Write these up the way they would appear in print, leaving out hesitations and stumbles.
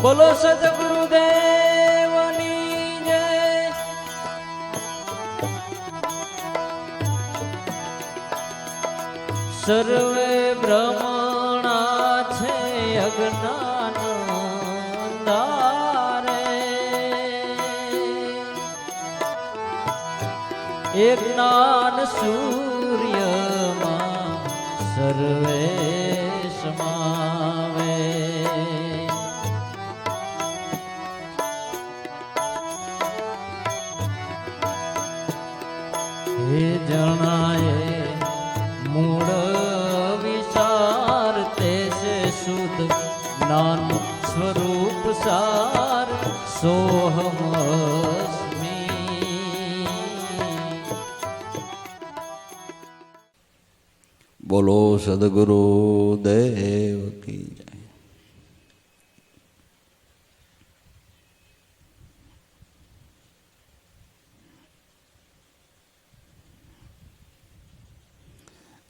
બોલો સદગુરુદેવની જય। સર્વે ભ્રમણા છે અજ્ઞાન અંધારે, એક જ્ઞાન સૂર્યમાં સર્વે સમાવે। હે જણાએ મૂળ વિચાર તે છે શુદ્ધ જ્ઞાન સ્વરૂપ સાર સોહમસ્મી। બોલો સદગુરુ દેવ કી જય।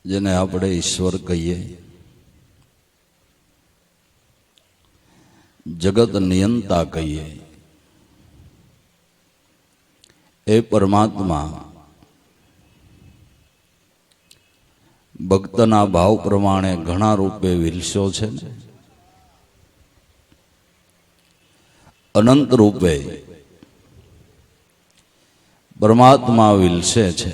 જેને આપણે ઈશ્વર કહીએ, જગત નિયંતા કહીએ, એ પરમાત્મા ભક્તના ભાવ પ્રમાણે ઘણા રૂપે વિલસ્યો છે ને, અનંત રૂપે પરમાત્મા વિલસે છે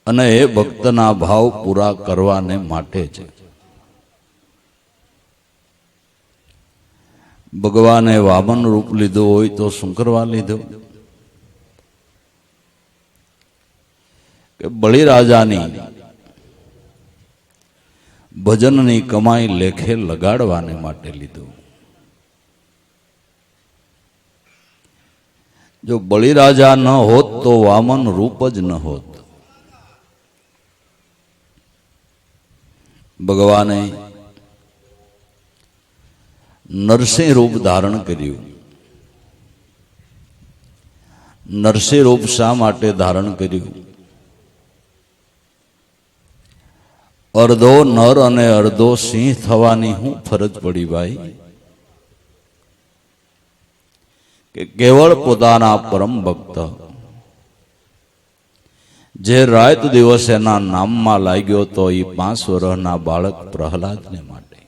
અને એ ભક્તના ભાવ પૂરા કરવાને માટે છે। ભગવાને વામન રૂપ લીધું હોય તો શું કરવા લીધું? કે બલિરાજાની ભજનની કમાઈ લેખે લગાડવાને માટે લીધું। જો બલિરાજા ન હોત તો વામન રૂપ જ ન હોત। ભગવાને નરસિંહ રૂપ ધારણ કર્યું। નરસિંહ રૂપ શા માટે ધારણ કર્યું? અર્ધો નર અને અર્ધો સિંહ થવાની શું ફરજ પડી ભાઈ? કે કેવળ પોતાના પરમ ભક્ત જે રાત દિવસ એના નામમાં લાગ્યો તો એ 5 વર્ષના બાળક પ્રહલાદને માટે।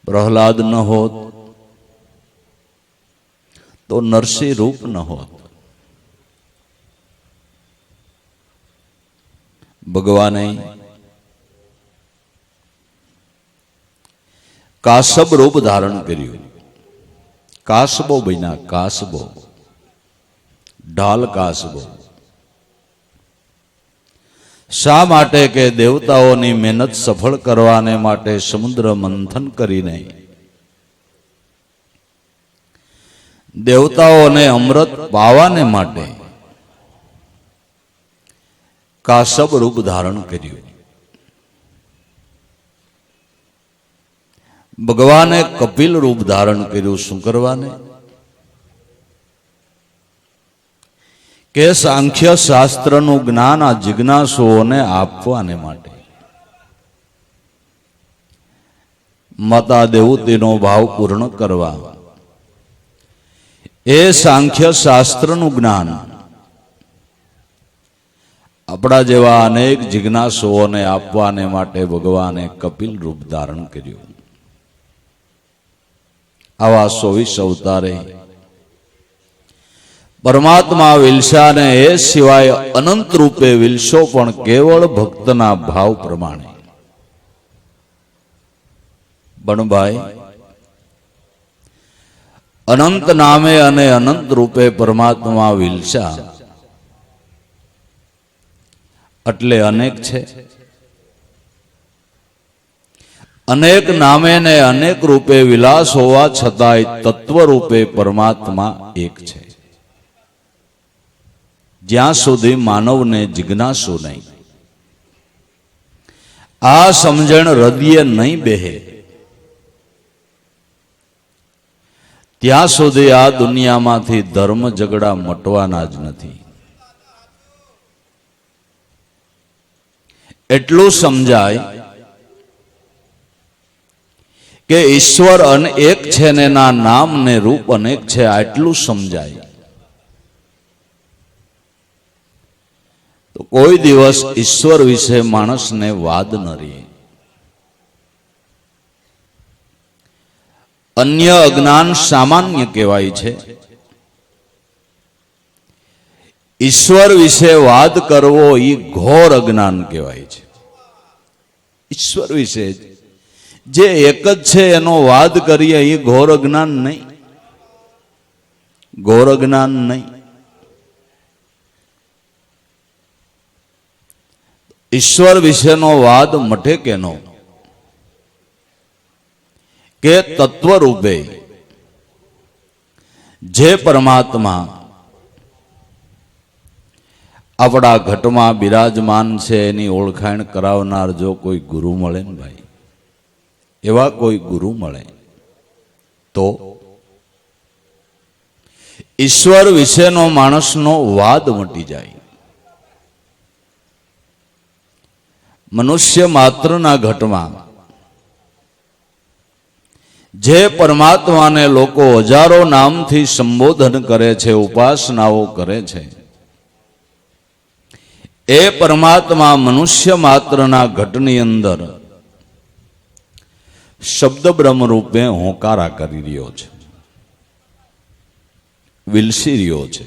પ્રહલાદ ન હોત તો નરસિંહ રૂપ ન હોત। ભગવાને કાસબ રૂપ ધારણ કર્યું। કાસબો બન્યા, કાસબો, ઢાલ કાસબો। શા માટે? કે દેવતાઓની મહેનત સફળ કરવાને માટે સમુદ્ર મંથન કરીને દેવતાઓને અમૃત પાવાને માટે કાસબ રૂપ ધારણ કર્યું। ભગવાને કપિલ રૂપ ધારણ કર્યું। શું કરવાને? કે સાંખ્ય શાસ્ત્રનું જ્ઞાન આ જિજ્ઞાસુઓને આપવાને માટે। માતા દેવતીનો ભાવ પૂર્ણ કરવા એ સાંખ્ય શાસ્ત્રનું જ્ઞાન આપણા જેવા અનેક જિજ્ઞાસુઓને આપવાને માટે ભગવાને કપિલ રૂપ ધારણ કર્યું। આવા 24 અવતારે પરમાત્મા વિલસાને એ સિવાય અનંત રૂપે વિલસો પણ કેવળ ભક્તના ભાવ પ્રમાણે। પણ ભાઈ, અનંત નામે અને અનંત રૂપે પરમાત્મા વિલસા એટલે અનેક છે। અનેક નામે ને અનેક રૂપે વિલાસ હોવા છતાંય તત્વ રૂપે પરમાત્મા એક છે। જ્યાં સુધી માનવને જિજ્ઞાસુ નહીં, આ સમજણ હૃદયે નહીં બેહે, ત્યાં સુધી આ દુનિયામાંથી ધર્મ ઝઘડા મટવાના જ નથી। એટલું સમજાય કે ઈશ્વર અનેક છે ને એના નામ ને રૂપ અનેક છે, આટલું સમજાય તો કોઈ દિવસ ઈશ્વર વિશે માણસને વાદ ન રહે. અન્ય અજ્ઞાન સામાન્ય કહેવાય છે. ઈશ્વર વિશે વાદ કરવો એ ઘોર અજ્ઞાન કહેવાય છે. ઈશ્વર વિશે જે એક જ છે એનો વાદ કરીએ એ ઘોર અજ્ઞાન નહીં, ઘોર અજ્ઞાન નહીં. ઈશ્વર વિશેનો વાદ મટે કેનો? કે તત્વ રૂપે જે પરમાત્મા આપણા ઘટમાં બિરાજમાન છે એની ઓળખાણ કરાવનાર જો કોઈ ગુરુ મળે ને ભાઈ, એવા કોઈ ગુરુ મળે તો ઈશ્વર વિશેનો માણસનો વાદ મટી જાય. મનુષ્ય માત્રના ઘટમાં જે પરમાત્માને લોકો હજારો નામથી સંબોધન કરે છે, ઉપાસનાઓ કરે છે, એ પરમાત્મા મનુષ્ય માત્રના ઘટની અંદર શબ્દ બ્રહ્મ રૂપે હોંકારા કરી રહ્યો છે, વિલસી રહ્યો છે.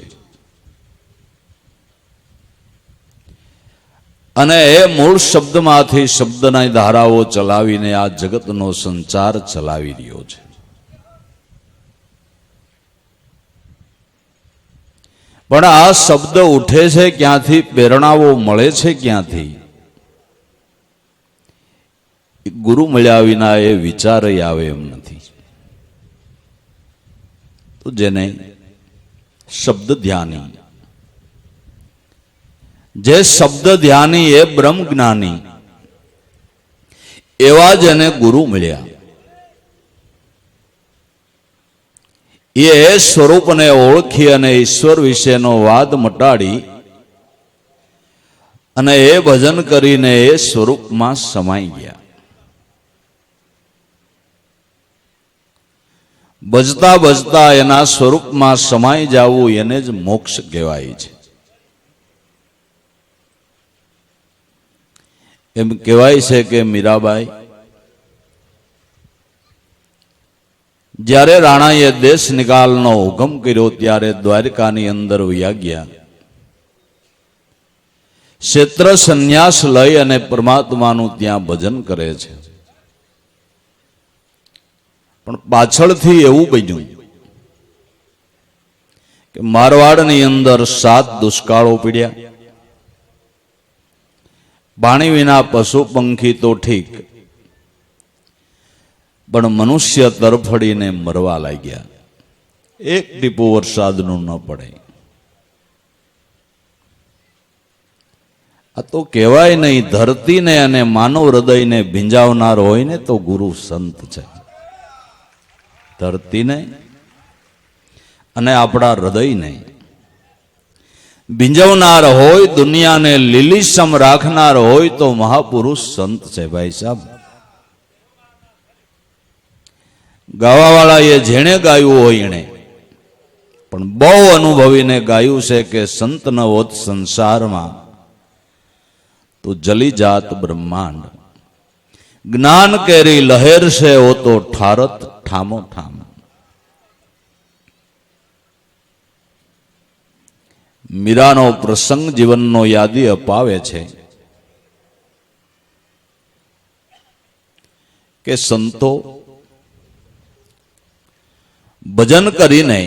અને એ મૂળ શબ્દમાંથી શબ્દના ધારાઓ ચલાવીને આ જગતનો સંચાર ચલાવી રહ્યો છે. પણ આ શબ્દ ઉઠે છે ક્યાંથી, પ્રેરણાઓ મળે છે ક્યાંથી, ગુરુ મળ્યા વિના એ વિચાર આવે એમ નથી. તો જેને શબ્દ ધ્યાની, જે શબ્દ ધ્યાની એ બ્રહ્મ જ્ઞાની, એવા જ એને ગુરુ મળ્યા. એ સ્વરૂપને ઓળખી અને ઈશ્વર વિશેનો વાદ મટાડી અને એ ભજન કરીને એ સ્વરૂપમાં સમાઈ ગયા. ભજતા ભજતા એના સ્વરૂપમાં સમાઈ જવું એને જ મોક્ષ કહેવાય છે. એમ કહેવાય છે કે મીરાબાઈ જ્યારે રાણાએ દેશ નિકાલનો હુકમ કર્યો ત્યારે દ્વારકાની અંદર વયા ગયા. ક્ષેત્ર સંન્યાસ લઈ અને પરમાત્માનું ત્યાં ભજન કરે છે. પણ પાછળથી એવું બન્યું કે મારવાડની અંદર 7 દુષ્કાળો પીડ્યા. પાણી વિના પશુ પંખી તો ઠીક, પણ મનુષ્ય તરફડીને મરવા લાગ્યા. એક ટીપું વરસાદનું ન પડે. આ તો કહેવાય નહીં, ધરતીને અને માનવ હૃદયને ભીંજાવનાર હોય ને તો ગુરુ સંત છે. ધરતીને અને આપણા હૃદયને ભીંજવનાર હોય, દુનિયાને લીલીછમ રાખનાર હોય તો મહાપુરુષ સંત છે ભાઈ સાહેબ. ગાવાવાળા એ જેણે ગાયું હોય એણે, પણ બહુ અનુભવીને ગાયું છે કે સંત ન હોત સંસારમાં તો જલી જાત બ્રહ્માંડ. જ્ઞાન કેરી લહેર છે હો તો ઠારત ઠામો ઠામ. મીરાનો પ્રસંગ જીવનનો યાદી અપાવે છે કે સંતો ભજન કરીને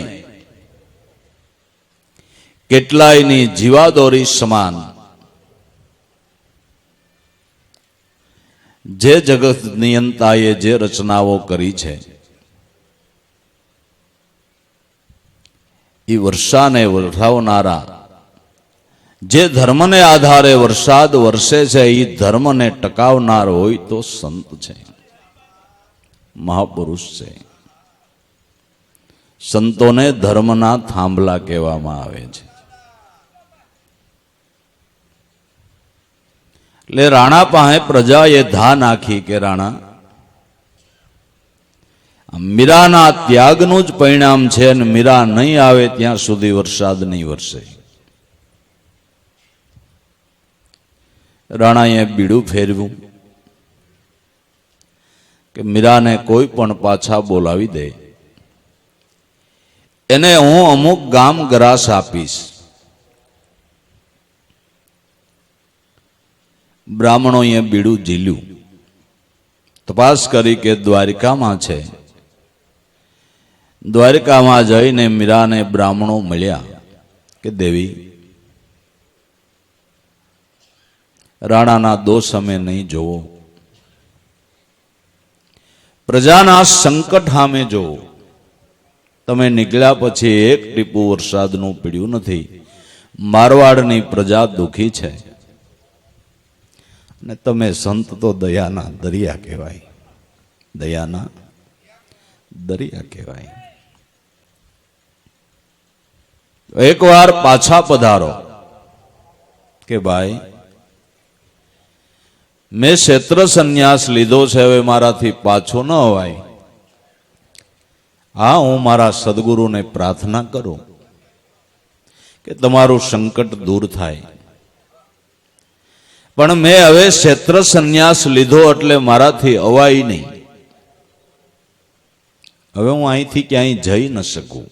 કેટલાયની જીવાદોરી સમાન જે જગત નિયંતાએ જે રચનાઓ કરી છે એ વર્ષાને વરસાવનારા, જે ધર્મને આધારે વરસાદ વરસે છે એ ધર્મને ટકાવનાર હોય તો સંત છે, મહાપુરુષ છે. સંતોને ધર્મના થાંભલા કહેવામાં આવે છે. એટલે રાણા પાસે પ્રજાએ ધા નાખી કે રાણા મીરાના ત્યાગનું જ પરિણામ છે, અને મીરા નહીં આવે ત્યાં સુધી વરસાદ નહીં વરસે. રાણાએ બીડું ફેરવ્યું કે મીરાને કોઈ પણ પાછા બોલાવી દે, એને હું અમુક ગામ ગ્રાસ આપીશ. બ્રાહ્મણોએ બીડું ઝીલ્યું, તપાસ કરી કે દ્વારિકામાં છે. દ્વારિકામાં જઈને મીરાને બ્રાહ્મણો મળ્યા કે દેવી, રાણાના દોષ અમે નહીં જોવો, પ્રજાના સંકટ સામે જોવો. તમે નીકળ્યા પછી એક ટીપું વરસાદનું પીડ્યું નથી. મારવાડની પ્રજા દુખી છે, અને તમે સંત તો દયાના દરિયા કહેવાય, દયાના દરિયા કહેવાય. એકવાર પાછા પધારો કે ભાઈ, મેં ક્ષેત્ર સંન્યાસ લીધો છે, હવે મારાથી પાછો ન અવાય. હા, હું મારા સદગુરુને પ્રાર્થના કરું કે તમારું સંકટ દૂર થાય, પણ મેં હવે ક્ષેત્ર સંન્યાસ લીધો એટલે મારાથી અવાય નહીં. હવે હું અહીંથી ક્યાંય જઈ ન શકું.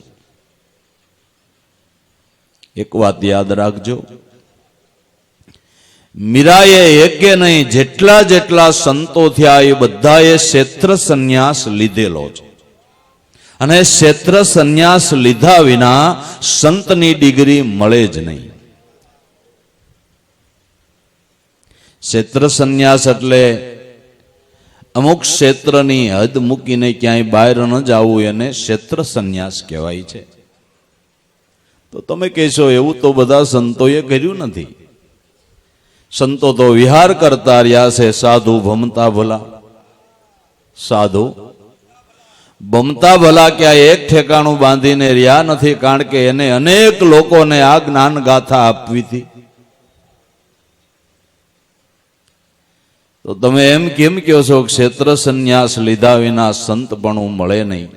એક વાત યાદ રાખજો, મીરાએ એકે નહીં, જેટલા જેટલા સંતો થયા એ બધાએ ક્ષેત્ર સંન્યાસ લીધેલો છે, અને ક્ષેત્ર સંન્યાસ લીધા વિના સંતની ડિગ્રી મળે જ નહીં. ક્ષેત્ર સંન્યાસ એટલે અમુક ક્ષેત્રની હદ મૂકીને ક્યાંય બહાર ન જવું, એને ક્ષેત્ર સંન્યાસ કહેવાય છે. તો તમે કહેશો એવું તો બધા સંતોએ કર્યું નથી. સંતો તો વિહાર કરતા રહ્યા છે, સાધુ ભમતા ભલા, સાધુ ભમતા ભલા ક્યાં એક ઠેકાણું બાંધીને રહ્યા નથી, કારણ કે એને અનેક લોકોને આ જ્ઞાન ગાથા આપવી હતી. તો તમે એમ કેમ કહો છો ક્ષેત્ર સંન્યાસ લીધા વિના સંતપણું મળે નહીં?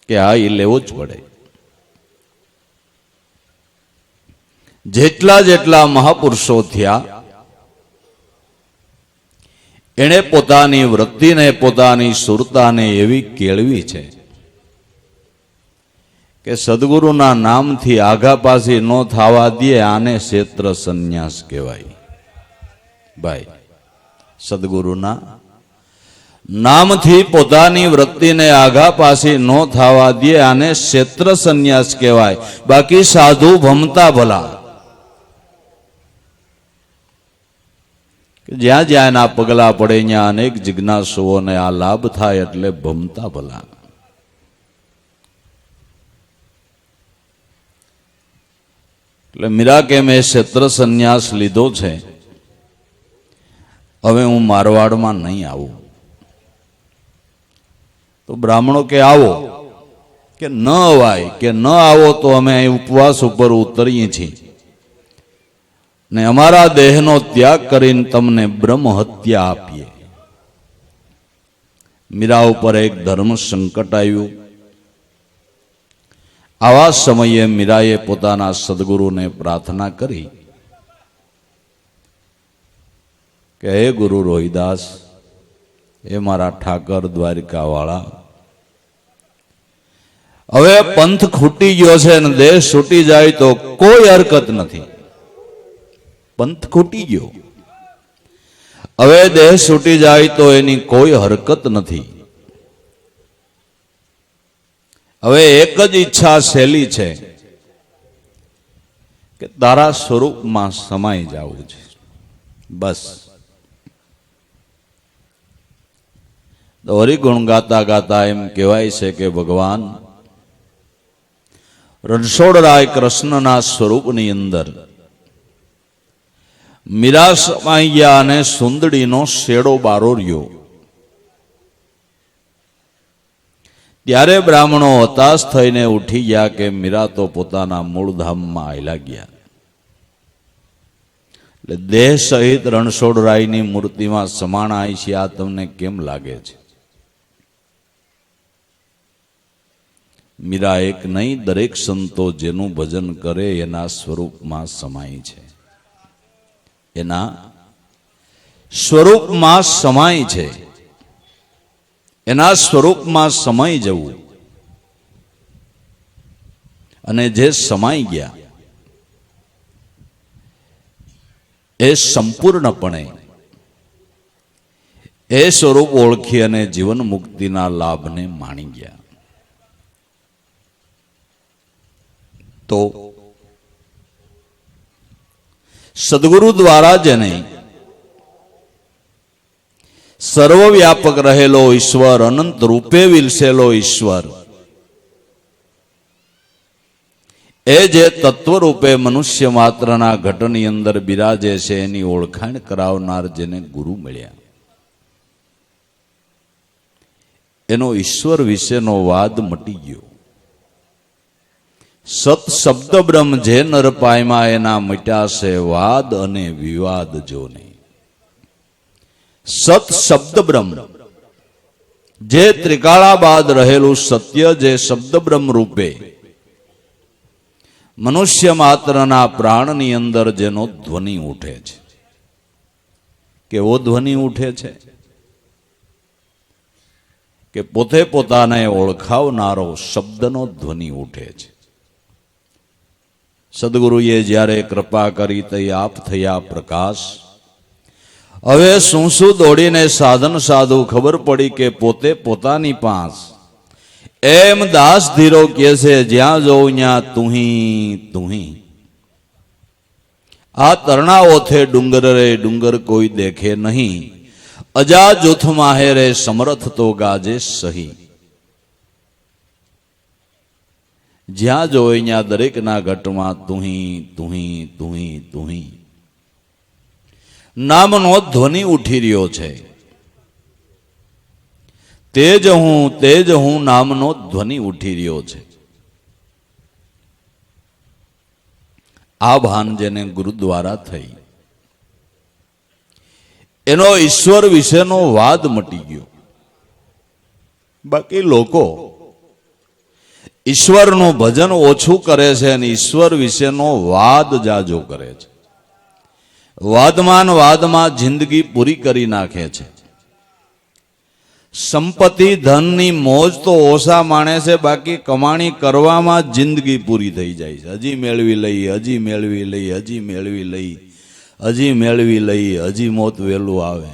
કે આ એ લેવો જ પડે. જેટલા જેટલા મહાપુરુષો થયા, એણે પોતાની વૃત્તિને, પોતાની સુરતાને એવી કેળવી છે કે સદગુરુના નામથી આઘા પાછી ન થવા દે. આને ક્ષેત્ર સંન્યાસ કહેવાય. ભાઈ, સદગુરુના નામથી પોતાની વૃત્તિને આઘા પાછી ન થવા દે, આને ક્ષેત્ર સંન્યાસ કહેવાય. બાકી સાધુ ભમતા ભલા, જ્યાં જ્યાં એના પગલા પડે ત્યાં અનેક જિજ્ઞાસુઓને આ લાભ થાય, એટલે ભમતા ભલા. એટલે મીરા કે મેં ક્ષેત્ર સંન્યાસ લીધો છે, હવે હું મારવાડમાં નહીં આવું. તો બ્રાહ્મણો કે આવો, કે ન અવાય, કે ન આવો તો અમે અહીં ઉપવાસ ઉપર ઉતરીએ છીએ ને અમારા દેહનો ત્યાગ કરીને તમને બ્રહ્મ હત્યા આપીએ. મીરા ઉપર એક ધર્મ સંકટ આવ્યું. આવા સમયે મીરાએ પોતાના સદગુરુને પ્રાર્થના કરી કે હે ગુરુ રોહિદાસ, એ મારા ઠાકર દ્વારિકાવાળા, હવે પંથ ખૂટી ગયો છે ને દેહ છૂટી જાય તો કોઈ હરકત નથી. પંથ ખૂટી ગયો, હવે દેહ છૂટી જાય તો એની કોઈ હરકત નથી. હવે એક જ ઈચ્છા સહેલી છે કે તારા સ્વરૂપમાં સમાઈ જવું છે, બસ. તો હરિગુણ ગાતા ગાતા એમ કહેવાય છે કે ભગવાન રણછોડરાય કૃષ્ણના સ્વરૂપની અંદર મીરા સમાઈ ગયા અને સુંદડીનો શેડો બારો રહ્યો. ત્યારે બ્રાહ્મણો હતાશ થઈને ઉઠી ગયા કે મીરા તો પોતાના મૂળ ધામમાં આયલા ગયા. એટલે દેહ સહિત રણછોડરાયની મૂર્તિમાં સમાણાય છે, આ તમને કેમ લાગે છે? મીરા એક નહીં, દરેક સંતો જેનું ભજન કરે એના સ્વરૂપમાં સમાય છે, એના સ્વરૂપમાં સમાય છે. એના સ્વરૂપમાં સમાઈ જવું, અને જે સમાઈ ગયા એ સંપૂર્ણપણે એ સ્વરૂપ ઓળખી અને જીવન મુક્તિના લાભને માણી ગયા. તો સદગુરુ દ્વારા જેને સર્વવ્યાપક રહેલો ઈશ્વર, અનંત રૂપે વિલસેલો ઈશ્વર, એ જે તત્વ રૂપે મનુષ્ય માત્રના ઘટની અંદર બિરાજે છે, એની ઓળખાણ કરાવનાર જેને ગુરુ મળ્યા, એનો ઈશ્વર વિશેનો વાદ મટી ગયો. સત શબ્દ બ્રહ્મ જે નર પાયમાં, એના મટ્યા છે વાદ અને વિવાદ જોને. સત શબ્દ બ્રહ્મ જે ત્રિકાળા બાદ રહેલું સત્ય, જે શબ્દ બ્રહ્મ રૂપે મનુષ્ય માત્રના પ્રાણની અંદર જેનો ધ્વનિ ઉઠે છે, કેવો ધ્વનિ ઉઠે છે કે પોતે પોતાને ઓળખાવનારો શબ્દનો ધ્વનિ ઉઠે છે. સદગુરુએ જ્યારે કૃપા કરી તે આપ થયા પ્રકાશ. હવે શું શું દોડીને સાધન સાધુ, ખબર પડી કે પોતે પોતાની પાસ. એમ દાસ ધીરો કહે છે, જ્યાં જોઉં ત્યાં તુહી તુહી. આ તરણાઓથે ડુંગર રે ડુંગર કોઈ દેખે નહીં, અજા જૂથ માહે રે સમરથ તો ગાજે સહી. જ્યાં જોઈ ત્યાં દરેકના ઘટમાં તુહી તુહી તુહી તુહી નામનો ધ્વનિ ઉઠી રહ્યો છે. તેજ હું નામનો ધ્વનિ ઉઠી રહ્યો છે. આ ભાન જેને ગુરુ દ્વારા થઈ, એનો ઈશ્વર વિશેનો વાદ મટી ગયો. બાકી લોકો ઈશ્વરનું ભજન ઓછું કરે છે અને ઈશ્વર વિશેનો વાદ જાજો કરે છે. વાદમાં જિંદગી પૂરી કરી નાખે છે. સંપત્તિ ધનની મોજ તો ઓછા માણે છે, બાકી કમાણી કરવામાં જિંદગી પૂરી થઈ જાય છે. હજી મેળવી લઈ, હજી મેળવી લઈ, હજી મેળવી લઈ, હજી મેળવી લઈ, હજી મોત વહેલું આવે.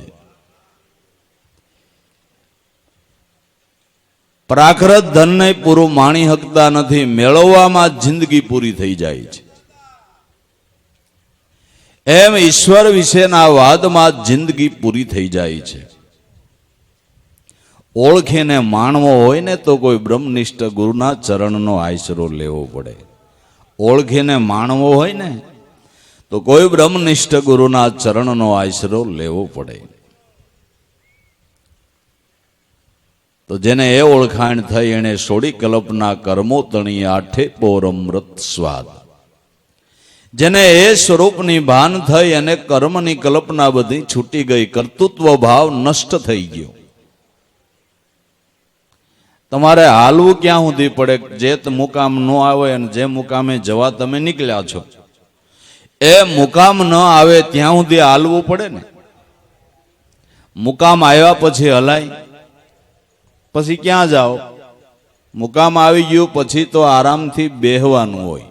પ્રાકૃત ધનને પૂરું માણી શકતા નથી, મેળવવામાં જિંદગી પૂરી થઈ જાય છે. એમ ઈશ્વર વિશેના વાદમાં જિંદગી પૂરી થઈ જાય છે. ઓળખીને માણવો હોય ને તો કોઈ બ્રહ્મનિષ્ઠ ગુરુના ચરણનો આશરો લેવો પડે. ઓળખીને માણવો હોય ને તો કોઈ બ્રહ્મનિષ્ઠ ગુરુના ચરણનો આશરો લેવો પડે. તો જેને એ ઓળખાણ થઈ, એને સોડી કલ્પના કર્મો તણી આઠે પોર અમૃત સ્વાદ. જેને એ સ્વરૂપની ભાન થઈ અને કર્મની કલ્પના બધી છૂટી ગઈ, કર્તૃત્વ ભાવ નષ્ટ થઈ ગયો. તમારે હાલવું ક્યાં સુધી પડે? જે મુકામ ન આવે અને જે મુકામે જવા તમે નીકળ્યા છો, એ મુકામ ન આવે ત્યાં સુધી હાલવું પડે ને. મુકામ આવ્યા પછી હલાય, પછી ક્યાં જાઓ? મુકામ આવી ગયું પછી તો આરામથી બેહવાનું હોય.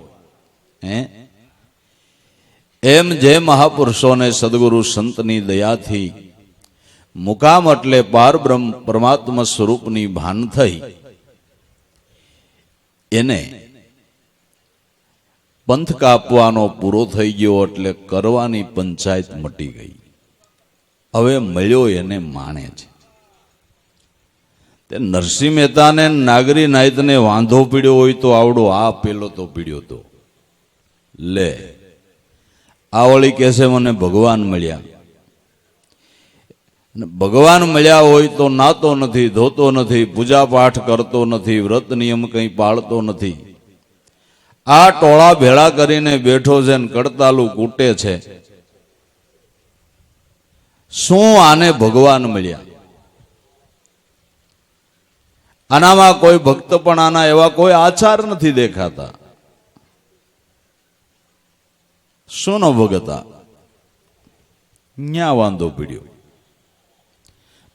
એમ જે મહાપુરુષોને સદગુરુ સંતની દયાથી મુકામ એટલે પાર બ્રહ્મ પરમાત્મા સ્વરૂપની ભાન થઈ, એને પંથ કાપવાનો પૂરો થઈ ગયો એટલે કરવાની પંચાયત મટી ગઈ. હવે મળ્યો એને માણે છે. તે નરસિંહ મહેતાને નાગરી નાયતને વાંધો પીડ્યો હોય તો આવડો આ પેલો તો પીડ્યો તો લે. આ વળી કહેશે મને ભગવાન મળ્યા. ભગવાન મળ્યા હોય તો નાતો નથી, ધોતો નથી, પૂજા પાઠ કરતો નથી, વ્રત નિયમ કંઈ પાળતો નથી. આ ટોળા ભેળા કરીને બેઠો છે ને કડતાલું કૂટે છે. શું આને ભગવાન મળ્યા? આનામાં કોઈ ભક્ત પણ આના એવા કોઈ આચાર નથી દેખાતા. શું ન ભગતા? ન્યા વાંધો પીડ્યો.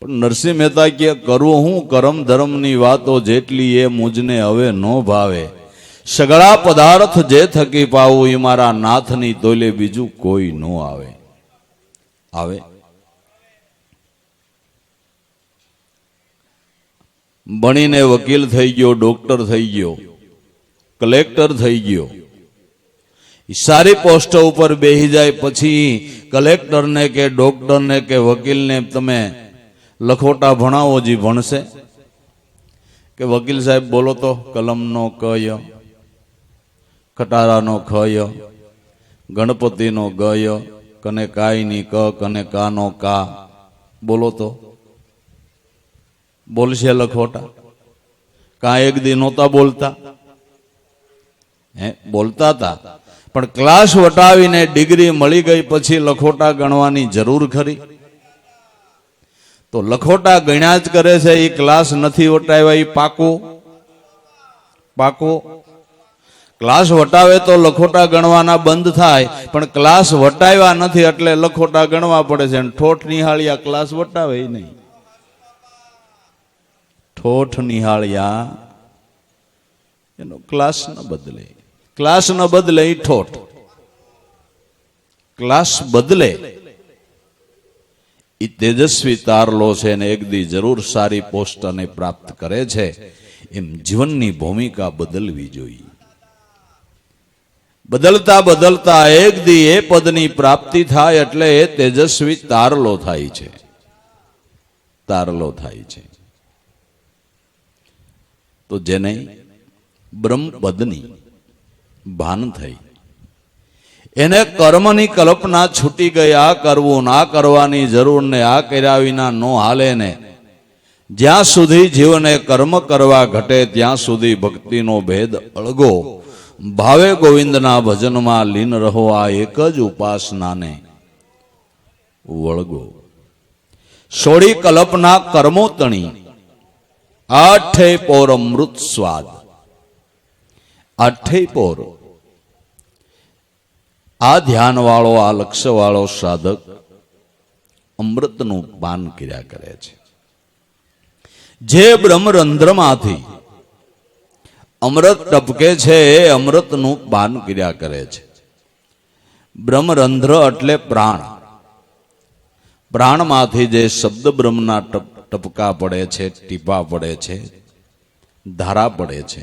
પણ નરસિંહ મહેતા કે કરવું હું કરમ ધર્મની વાતો જેટલી એ મુજને હવે નો ભાવે. સગળા પદાર્થ જે થકી પાવું એ મારા નાથની તોલે બીજું કોઈ નો આવે. આવે ભણીને વકીલ થઈ ગયો, ડોક્ટર થઈ ગયો, કલેક્ટર થઈ ગયો. સારી પોસ્ટ ઉપર બેસી જાય પછી કલેક્ટરને કે ડોક્ટરને કે વકીલને તમે લખોટા ભણાવો, જી ભણશે? કે વકીલ સાહેબ બોલો તો કલમનો કય, ખટારાનો ખય, ગણપતિનો ગય, કને કાયની ક, કને કાનો કા, બોલો તો બોલશે લખોટા? કા એક દી નહોતા બોલતા? બોલતા હતા, પણ ક્લાસ વટાવીને ડિગ્રી મળી ગઈ પછી લખોટા ગણવાની જરૂર ખરી? તો લખોટા ગણ્યા જ કરે છે, એ ક્લાસ નથી વટાવ્યા એ પાકો પાકો. ક્લાસ વટાવે તો લખોટા ગણવાના બંધ થાય, પણ ક્લાસ વટાવ્યા નથી એટલે લખોટા ગણવા પડે છે. ઠોઠ નિહાળ્યા ક્લાસ વટાવે નહીં. ઠોઠ નિહાળ્યા એનો ક્લાસ ન બદલે, ક્લાસ ન બદલે એ ઠોઠ. ક્લાસ બદલે એ તેજસ્વી તારલો છે ને એક દી જરૂર સારી પોસ્ટ અને પ્રાપ્ત કરે છે. એમ જીવનની ભૂમિકા બદલવી જોઈએ. બદલતા બદલતા એક દી એ પદની પ્રાપ્તિ થાય એટલે એ તેજસ્વી તારલો થાય છે. તારલો થાય છે. તો જેને બ્રહ્મપદની ભાન થઈ, એને કર્મની કલ્પના છૂટી ગઈ. આ કરવું ના કરવાની જરૂર ને આ કર્યા વિના નો હાલે ને. જ્યાં સુધી જીવને કર્મ કરવા ઘટે ત્યાં સુધી ભક્તિનો ભેદ અળગો. ભાવે ગોવિંદના ભજનમાં લીન રહો, આ એક જ ઉપાસનાને વળગો. સોળી કલ્પના કર્મો તણી, આઠે પોર અમૃત સ્વાદ. આઠે પોર આ ધ્યાન વાળો, આ લક્ષ્ય વાળો સાધક અમૃતનું પાન કર્યા કરે છે. જે બ્રહ્મરંધ્રમાંથી અમૃત ટપકે છે એ અમૃતનું પાન કર્યા કરે છે. બ્રહ્મરંધ્ર એટલે પ્રાણ. પ્રાણમાંથી જે શબ્દ બ્રહ્મના ટપકા પડે છે, ટીપા પડે છે, ધારા પડે છે,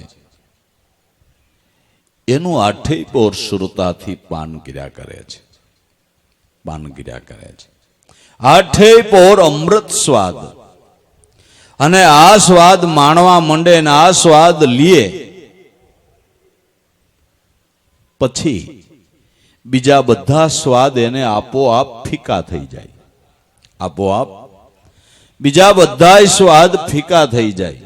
એનું આઠેય પોર સુરતાથી પાન કર્યા કરે છે. પાન કર્યા કરે છે. આઠેય પોર અમૃત સ્વાદ. અને આ સ્વાદ માણવા માંડે ને આ સ્વાદ લીએ પછી બીજા બધા સ્વાદ એને આપોઆપ ફીકા થઈ જાય. આપોઆપ બીજા બધા સ્વાદ ફીકા થઈ જાય.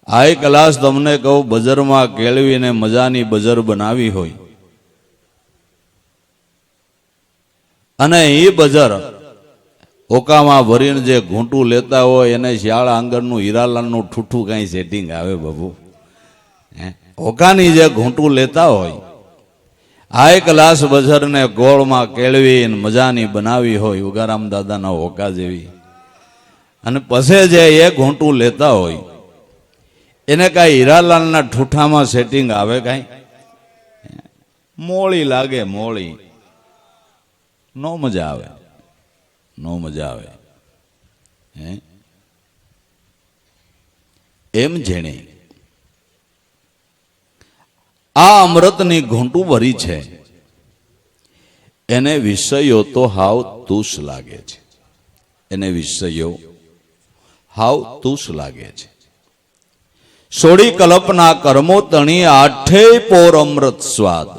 આ ક્લાસ તમને કહું, બજારમાં કેળવીને મજાની બજાર બનાવી હોય અને એ બજાર ઓકામાં ભરીને જે ઘૂંટું લેતા હોય એને શિયાળા આંગણનું હીરાલાલનું ઠૂઠું કઈ સેટિંગ આવે બાબુ. ઓકાની જે ઘૂંટું લેતા હોય, આ ક્લાસ બજારને ગોળમાં કેળવીને મજાની બનાવી હોય ઉગારામ દાદાના ઓકા જેવી, અને પછી જે એ ઘૂંટું લેતા હોય એને કાંઈ હીરાલાલના ઠૂઠામાં સેટિંગ આવે? કાંઈ મોળી લાગે, મોળી. નો મજા આવે, નો મજા આવે. એમ જેણે આ અમૃતની ઘૂંટું ભરી છે એને વિષયો તો હાવ તુષ લાગે છે. એને વિષયો હાવ તુષ લાગે છે. સોળી કલ્પના કર્મો તણી, આઠેય પોર અમૃત સ્વાદ.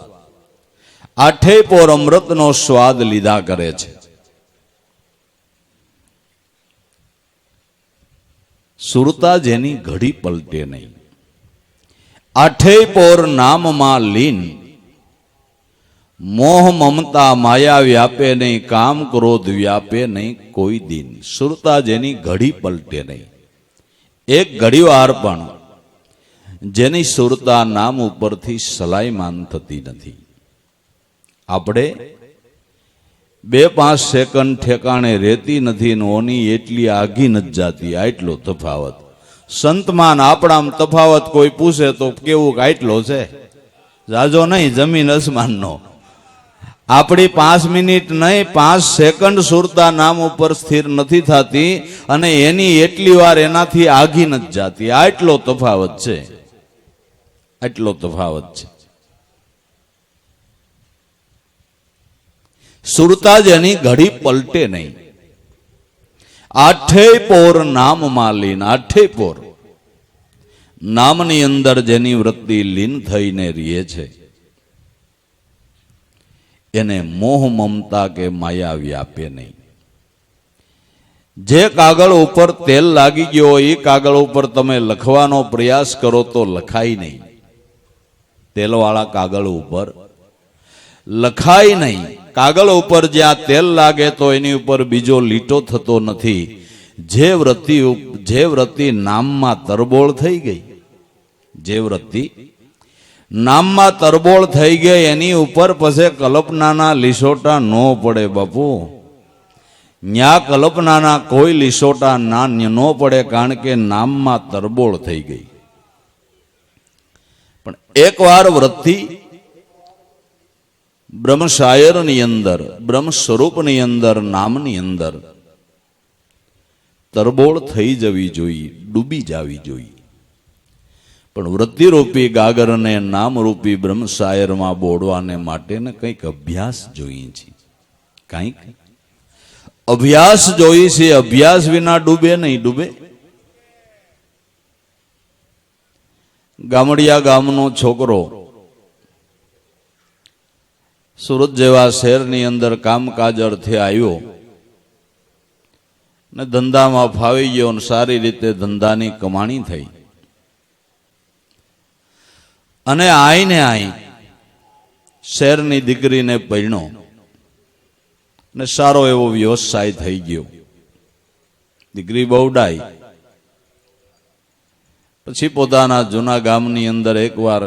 આઠેય પોર અમૃતનો સ્વાદ લીધા કરે છે. સુરતા જેની ઘડી પલટે નહીં, આઠેય પોર નામમાં લીન, મોહ મમતા માયા વ્યાપે નહીં, કામ ક્રોધ વ્યાપે નહીં કોઈ દિન. સુરતા જેની ઘડી પલટે નહીં, એક ઘડી વાર પણ જેની સુરતા નામ ઉપરથી સલાયમાન થતી નથી. આપણે 2-5 સેકન્ડ ઠેકાણે રહેતી નથી ને ઓની એટલી આઘી નથી જાતી. આટલો તફાવત સંતમાન આપણામાં તફાવત કોઈ પૂછે તો કેવું આટલો છે, જાજો નહીં, જમીન આસમાનનો. આપણી 5 મિનિટ નહીં 5 સેકન્ડ સુરતા નામ ઉપર સ્થિર નથી થતી અને એની એટલી વાર એનાથી આઘી નથી જાતી. આટલો તફાવત છે, આટલો તફાવત છે. સુરતા જેની ઘડી પલટે નહીં. આઠે પોર નામ માલીન, આઠે પોર નામની અંદર જેની વૃત્તિ લીન થઈને રહે છે એને મોહ મમતા કે માયા વ્યાપે નહીં. જે કાગળ ઉપર તેલ લાગી ગયો એ કાગળ ઉપર તમે લખવાનો પ્રયાસ કરો તો લખાય નહીં. તેલવાળા કાગળ ઉપર લખાય નહીં. કાગળ ઉપર જ્યાં તેલ લાગે તો એની ઉપર બીજો લીટો થતો નથી. જે વૃત્તિ નામમાં તરબોળ થઈ ગઈ, જે વૃત્તિ નામમાં તરબોળ થઈ ગઈ એની ઉપર પછી કલ્પનાના લીસોટા ન પડે બાપુ. ન્યા કલ્પનાના કોઈ લીસોટા ન પડે, કારણ કે નામમાં તરબોળ થઈ ગઈ. પણ એકવાર વૃત્તિ બ્રહ્મ શાયરની અંદર, બ્રહ્મ સ્વરૂપની અંદર, નામની અંદર તરબોળ થઈ જવી જોઈએ, ડૂબી જવી જોઈએ. પણ વૃત્તિરૂપી ગાગરને નામરૂપી બ્રહ્મ શાયરમાં બોડવાને માટે કંઈક અભ્યાસ જોઈએ છે, કંઈક અભ્યાસ જોઈએ છે. અભ્યાસ વિના ડૂબે નહીં, ડૂબે. ગામડિયા ગામનો છોકરો સુરત જેવા શહેરની અંદર કામકાજ અર્થે આવ્યો ને ધંધામાં ફાવી ગયો ને સારી રીતે ધંધાની કમાણી થઈ અને આઈને શહેરની દીકરીને પરણ્યો ને સારો એવો વ્યવસાય થઈ ગયો. દીકરી બહુ ડાઈ. પછી પોતાના જૂના ગામની અંદર એકવાર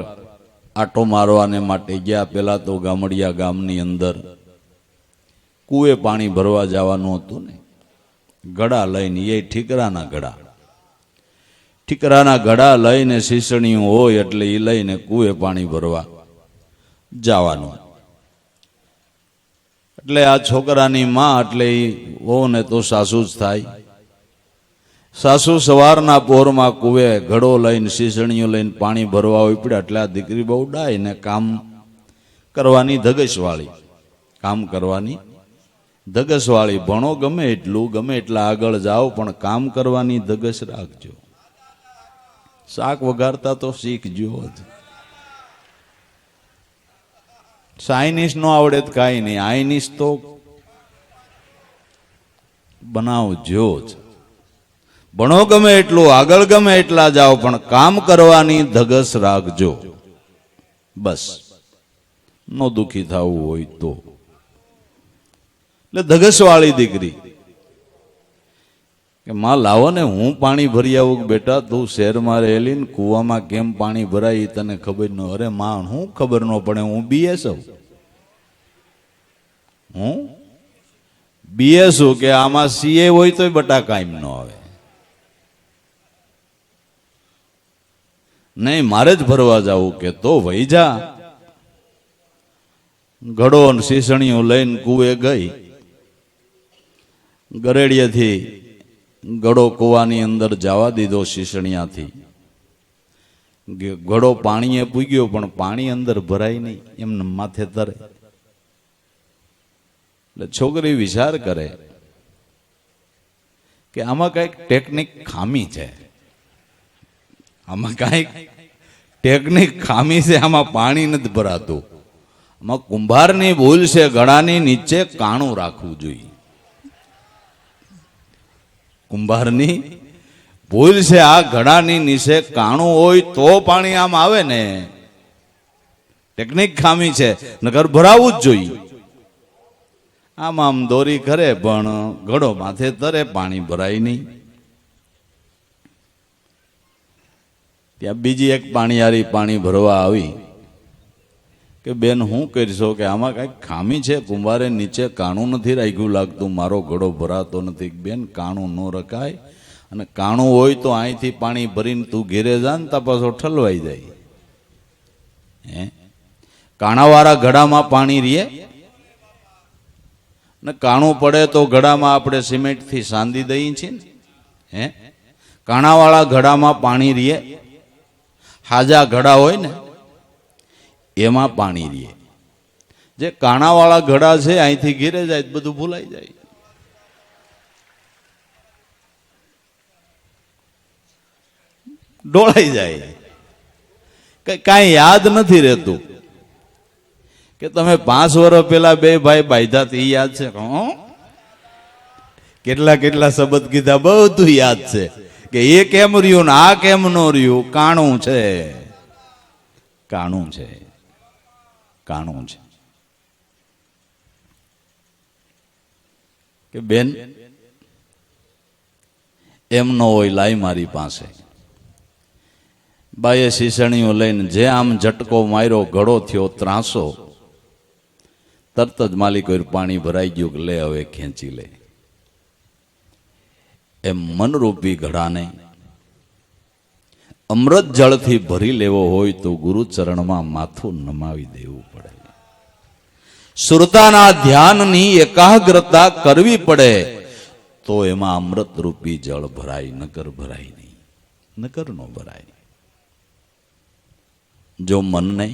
આટો મારવાને માટે ગયા. પેલા તો ગામડિયા ગામની અંદર કુએ પાણી ભરવા જવાનું હતું ને, ગળા લઈને, એ ઠીકરાના ગળા, ઠીકરાના ગળા લઈને શીસણીયું હોય એટલે એ લઈને કુએ પાણી ભરવા જવાનું. એટલે આ છોકરાની માં એટલે એ વહુ ને તો સાસુ જ થાય. સાસુ સવારના પોરમાં કુવે ઘડો લઈને શીસણીઓ લઈને પાણી ભરવા હોય પડ્યા. એટલે આ દીકરી બહુ ડાય ને કામ કરવાની ધગશવાળી, કામ કરવાની ધગશવાળી. ભણો ગમે એટલું, ગમે એટલા આગળ જાઓ, પણ કામ કરવાની ધગશ રાખજો. શાક વઘારતા તો શીખજો જ. ચાઇનીઝ નો આવડે તો કાંઈ નહીં, આઈનીઝ તો બનાવજો જ. ભણો ગમે એટલું, આગળ ગમે એટલા જાઓ, પણ કામ કરવાની ધગશ રાખજો. બસ, નો દુખી થવું હોય તો. એટલે ધગશવાળી દીકરી કે માં લાવો ને હું પાણી ભરી આવું. બેટા તું શહેરમાં રહેલી ને કુવામાં કેમ પાણી ભરાય એ તને ખબર ન. અરે માં હું ખબર ન પડે, હું બીએસ છું. હું બીએસ છું કે આમાં સીએ હોય તોય બટાકા એમ ન આવે. નહીં, મારે જ ભરવા જવું. કે તો વહી જા. ઘડો ને શીસણીઓ લઈને કુએ ગઈ. ગરેડિયાથી ઘડો કુવાની અંદર જવા દીધો શીસણિયાથી. ઘડો પાણીએ પૂગ્યો પણ પાણી અંદર ભરાય નહીં, એમને માથે તરે. એટલે છોકરી વિચાર કરે કે આમાં કઈક ટેકનિક ખામી છે, આમાં કઈક ટેકનિક ખામી છે, આમાં પાણી નથી ભરાતું. આમાં કુંભારની ભૂલ છે, ઘડાની નીચે કાણું રાખવું જોઈએ. કુંભારની ભૂલ છે, આ ઘડાની નીચે કાણું હોય તો પાણી આમ આવે ને. ટેકનિક ખામી છે, નકર ભરાવું જ જોઈએ. આમ દોરી કરે પણ ઘડો માથે તરે, પાણી ભરાય નહીં. ત્યાં બીજી એક પાણીયારી પાણી ભરવા આવી કે બેન હું કરશો કે આમાં કઈક ખામી છે, કુંભારે નીચે કાણું નથી રાખ્યું લાગતું, મારો ઘડો ભરાતો નથી. બેન કાણું ન રખાય, અને કાણું હોય તો અહીંથી પાણી ભરીને તું ઘેરે જા ને તા પાછો ઠલવાઈ જાય. હે, કાણાવાળા ઘડામાં પાણી રીએ ને કાણું પડે તો ઘડામાં આપણે સિમેન્ટથી સાંધી દઈએ છીએ ને. હે, કાણાવાળા ઘડામાં પાણી રીએ, હાજા ઘડા હોય ને એમાં પાણી રીએ. જે કાણાવાળા ઘડા છે અહીંથી ઘેરે જાય બધું ભૂલાઈ જાય. ડોળાઈ જાય, કાંઈ યાદ નથી રહેતું. કે તમે 5 વર્ષ પહેલા બે ભાઈ બાંધ્યા તે યાદ છે? કેટલા કેટલા શબ્દ કીધા, બધું યાદ છે. કે એ કેમ રહ્યું ને આ કેમ ન રહ્યું? કાણું છે, કાણું છે, કાણું છે. કે બેન એમ ન હોય, લાઈ મારી પાસે. બાએ શીસણીઓ લઈને જે આમ ઝટકો માર્યો, ઘડો થયો ત્રાસો. તરત જ માલિક પાણી ભરાઈ ગયું કે લે હવે ખેંચી લે. એમ મનરૂપી ઘડાને અમૃત જળથી ભરી લેવો હોય તો ગુરુ ચરણમાં માથું નમાવી દેવું પડે. સુરતાના ધ્યાનની એકાગ્રતા કરવી પડે તો એમાં અમૃત રૂપી જળ ભરાય, નકર ભરાય નહીં, નકર નો ભરાય. જો મનને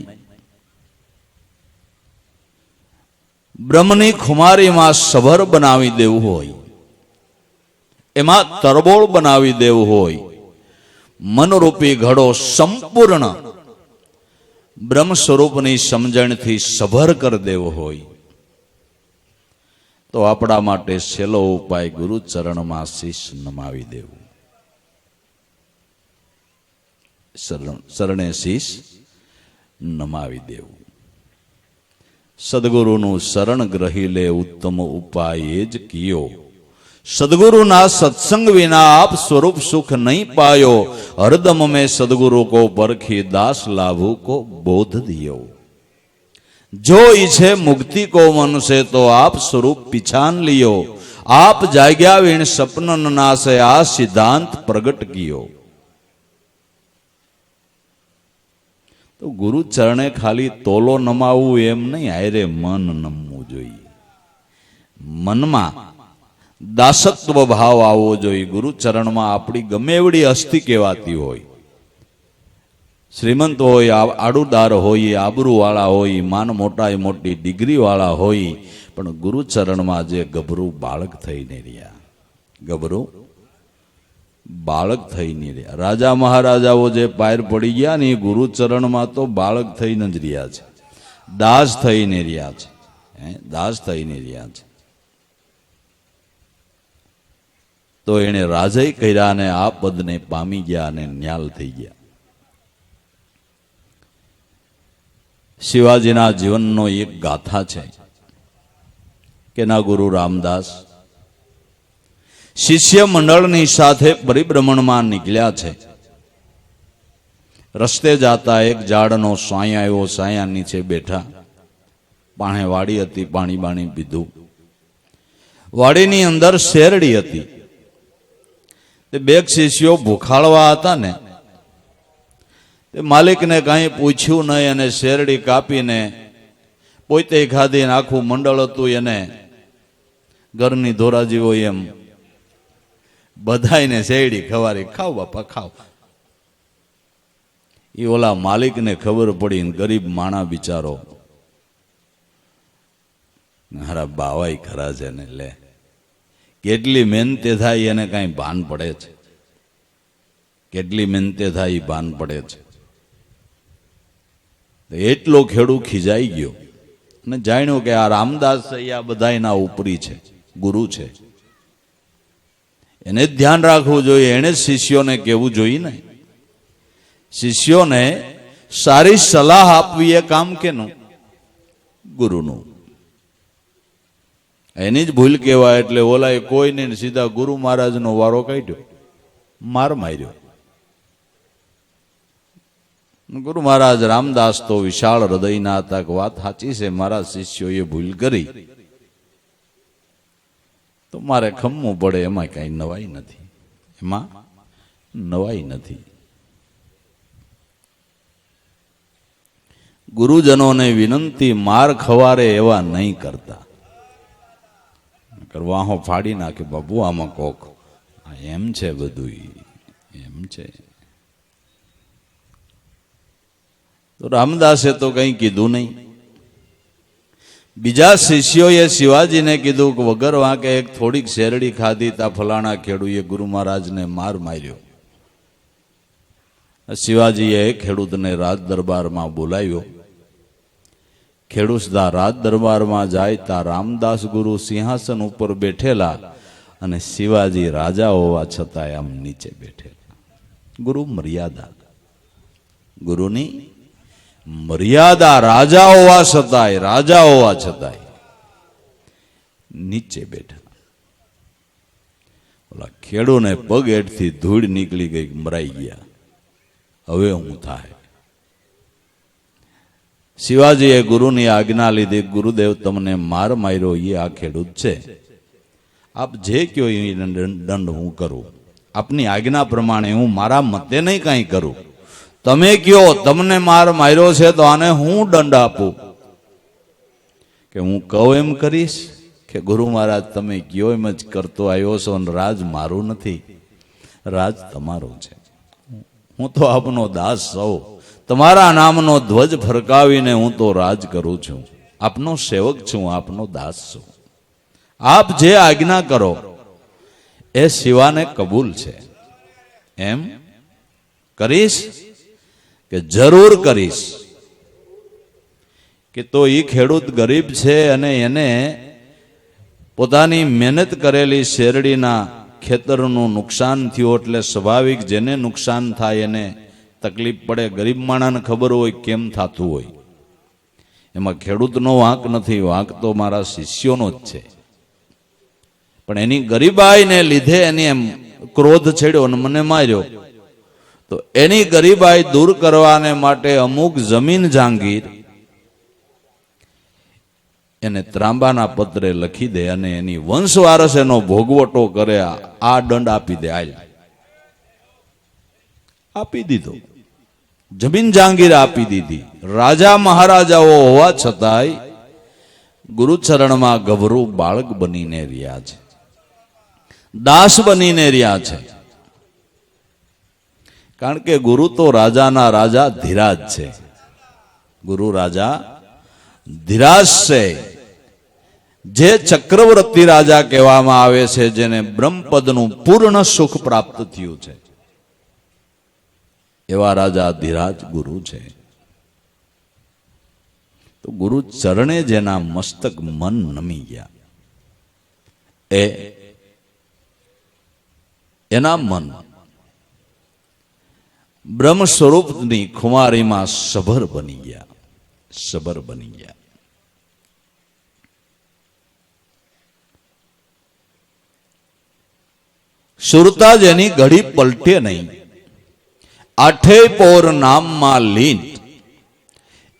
બ્રહ્મની ખુમારીમાં સભર બનાવી દેવું હોય, એમાં તરબોળ બનાવી દેવું હોય, મનરૂપી ઘડો સંપૂર્ણ બ્રહ્મ સ્વરૂપની સમજણથી સભર કરી દેવો હોય, તો આપણા માટે છેલ્લો ઉપાય ગુરુ ચરણમાં શીશ નમાવી દેવું. શરણે શીશ નમાવી દેવું. સદગુરુનું શરણ ગ્રહી લે, ઉત્તમ ઉપાય એ જ કિયો. સદગુરુના સત્સંગ વિના આપ સ્વરૂપ સુખ નહીં પાયો. હરદમ મેં સદગુરુ કો પરખી, દાસ લાભુ કો બોધ દિયો. જો ઈછે મુક્તિ કો મન से तो आप स्वरूप पिछान लियो. आप जाग्या वीण सपनन नासे, आ सिद्धांत प्रगट कियो. તો ગુરુ ચરણે ખાલી તોલો નમાવવું એમ નહીં, આયરે મન નમવું જોઈએ. મનમાં દાસત્વ ભાવ આવવો જોઈએ. ગુરુ ચરણમાં આપણી ગમે એવડી અસ્થિ કહેવાતી હોય, શ્રીમંત હોય, આડુદાર હોય, આબરૂવાળા હોય, માન મોટા મોટી ડિગ્રી વાળા હોય, પણ ગુરુ ચરણમાં જે ગભરું બાળક થઈને રહ્યા, ગભરું બાળક થઈને રહ્યા. રાજા મહારાજાઓ જે પાર પડી ગયા ને એ ગુરુ ચરણમાં તો બાળક થઈને જ રહ્યા છે, દાસ થઈને રહ્યા છે, દાસ થઈને રહ્યા છે. તો એને રાજય કર્યા ને આ પદને પામી ગયા અને ન્યાલ થઈ ગયા. શિવાજીના જીવનનો એક ગાથા છે કે ના ગુરુ રામદાસ શિષ્ય મંડળની સાથે પરિભ્રમણમાં નીકળ્યા છે. રસ્તે જાતા એક ઝાડનો સાયા આવ્યો, સાયા નીચે બેઠા. પાણે વાડી હતી, પાણી બાણી પીધું. વાડીની અંદર શેરડી હતી. તે બે શિષ્યો ભૂખાળવા હતા ને, તે માલિકને કાંઈ પૂછ્યું નહીં અને શેરડી કાપીને પોતે ખાધી. આખું મંડળ હતું એને ઘરની ધોરાજી હોય એમ બધાઈને શેરડી ખવારી, ખાવ બાપા ખાવ. એ ઓલા માલિકને ખબર પડી, ગરીબ માણા બિચારો, મારા બાવાઈ ખરા છે ને, લે કેટલી મહેનતે થાય એને કાંઈ ભાન પડે છે? કેટલી મહેનતે થાય એ ભાન પડે છે? એટલો ખેડૂત ખીજાઈ ગયો અને જાણ્યું કે આ રામદાસ છે, આ બધાયના ઉપરી છે, ગુરુ છે, એને ધ્યાન રાખવું જોઈએ. એને શિષ્યોને કહેવું જોઈએ ને. શિષ્યોને સારી સલાહ આપવી એ કામ કેનું? ગુરુનું. એની જ ભૂલ કહેવાય. એટલે ઓલાએ કોઈ નહીં, સીધા ગુરુ મહારાજનો વારો કાઢ્યો, માર માર્યો. ગુરુ મહારાજ રામદાસ તો વિશાળ હૃદયના હતા કે વાત સાચી છે, મારા શિષ્યોએ ભૂલ કરી તો મારે ખમવું પડે, એમાં કઈ નવાઈ નથી, એમાં નવાઈ નથી. ગુરુજનોને વિનંતી, માર ખવારે એવા નહીં કરતા. વાહો ફાડી નાખે, બાબુ આમાં કોક એમ છે, બધું એમ છે. તો રામદાસે તો કંઈ કીધું નહીં. બીજા શિષ્યોએ શિવાજીને કીધું કે વગર વાંકે એક થોડીક શેરડી ખાધી તા ફલાણા ખેડૂએ ગુરુ મહારાજને માર માર્યો. શિવાજીએ ખેડૂતને રાજ દરબારમાં બોલાવ્યો. ખેડૂત રાજ દરબારમાં જાય તા રામદાસ ગુરુ સિંહાસન ઉપર બેઠેલા અને શિવાજી રાજા હોવા છતાં આમ નીચે બેઠેલા. ગુરુ મર્યાદા, ગુરુની મર્યાદા. રાજા હોવા છતાંય નીચે બેઠા. ઓલા ખેડૂને પગ હેઠથી ધૂળ નીકળી ગઈ, મરાઈ ગયા. હવે હું થાય? શિવાજીએ ગુરુની આજ્ઞા લીધી, ગુરુદેવ તમને માર માર્યો એ આ ખેડૂત છે, આપ જે કયો એ દંડ હું કરું. આપની આજ્ઞા પ્રમાણે હું મારા મતે નહીં કાંઈ કરું. તમે કયો તમને માર માર્યો છે તો આને હું દંડ આપું? કે હું કહું એમ કરીશ? કે ગુરુ મહારાજ તમે કયો એમ જ કરતો આવ્યો છો, અને રાજ મારું નથી, રાજ તમારું છે. હું તો આપનો દાસ સૌ, તમારા નામનો ધ્વજ ફરકાવીને હું તો રાજ કરું છું. આપનો સેવક છું, આપનો દાસ છું. આપ જે આજ્ઞા કરો એ શિવાને કબૂલ છે. એમ કરીશ? કે જરૂર કરીશ. કે તો એ ખેડૂત ગરીબ છે અને એને પોતાની મહેનત કરેલી શેરડીના ખેતરનું નુકસાન થયું, એટલે સ્વાભાવિક જેને નુકસાન થાય એને તકલીફ પડે. ગરીબ માણસને ખબર હોય કેમ થતું હોય. એમાં ખેડૂતનો વાંક નથી, વાંક તો મારા શિષ્યોનો જ છે. પણ એની ગરીબાઈને લીધે એની એમ ક્રોધ છેડ્યો અને મને માર્યો. તો એની ગરીબાઈ દૂર કરવાને માટે અમુક જમીન જાંગીર એને ત્રાંબાના પત્રે લખી દે અને એની વંશવારસ એનો ભોગવટો કરે. આ દંડ આપી દે. આપી દીધો. જમીન જાંગીર આપી દીધી. રાજા મહારાજાઓ હોવા છતાંય ગુરુચરણમાં ગભરું બાળક બનીને રહ્યા છે, દાસ બનીને રહ્યા છે. કારણ કે ગુરુ તો રાજાના રાજા ધીરાજ છે. ગુરુ રાજા ધીરાજ છે. જે ચક્રવર્તી રાજા કહેવામાં આવે છે, જેને બ્રહ્મપદનું પૂર્ણ સુખ પ્રાપ્ત થયું છે, એવા રાજા ધીરાજ ગુરુ છે. તો ગુરુ ચરણે જેના મસ્તક મન નમી ગયા, એના મન બ્રહ્મ સ્વરૂપની ખુમારીમાં સભર બની ગયા, સભર બની ગયા. સુરતા જેની ઘડી પલટે નહીં, આઠે પોર નામમાં લીન,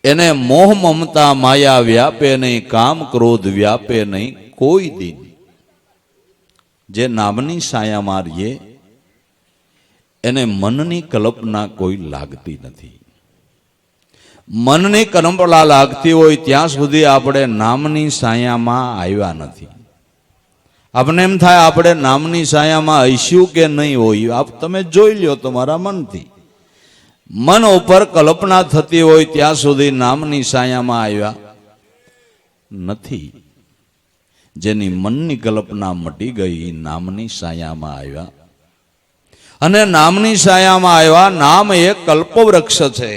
એને મોહ મમતા માયા વ્યાપે નહીં, કામ ક્રોધ વ્યાપે નહીં કોઈ દિન. જે નામની સાયા મારીએ એને મનની કલ્પના કોઈ લાગતી નથી. મનની કલ્પના લાગતી હોય ત્યાં સુધી આપણે નામની સાયામાં આવ્યા નથી. આપણે એમ થાય આપણે નામની સાયામાં હઈશું કે નહીં હોય. આપ તમે જોઈ લ્યો તમારા મનથી. મન ઉપર કલ્પના થતી હોય ત્યાં સુધી નામની સાયામાં આવ્યા નથી. જેની મનની કલ્પના મટી ગઈ, નામની સાયામાં આવ્યા. અને નામની સાયામાં આવ્યા. નામ એ કલ્પવૃક્ષ છે.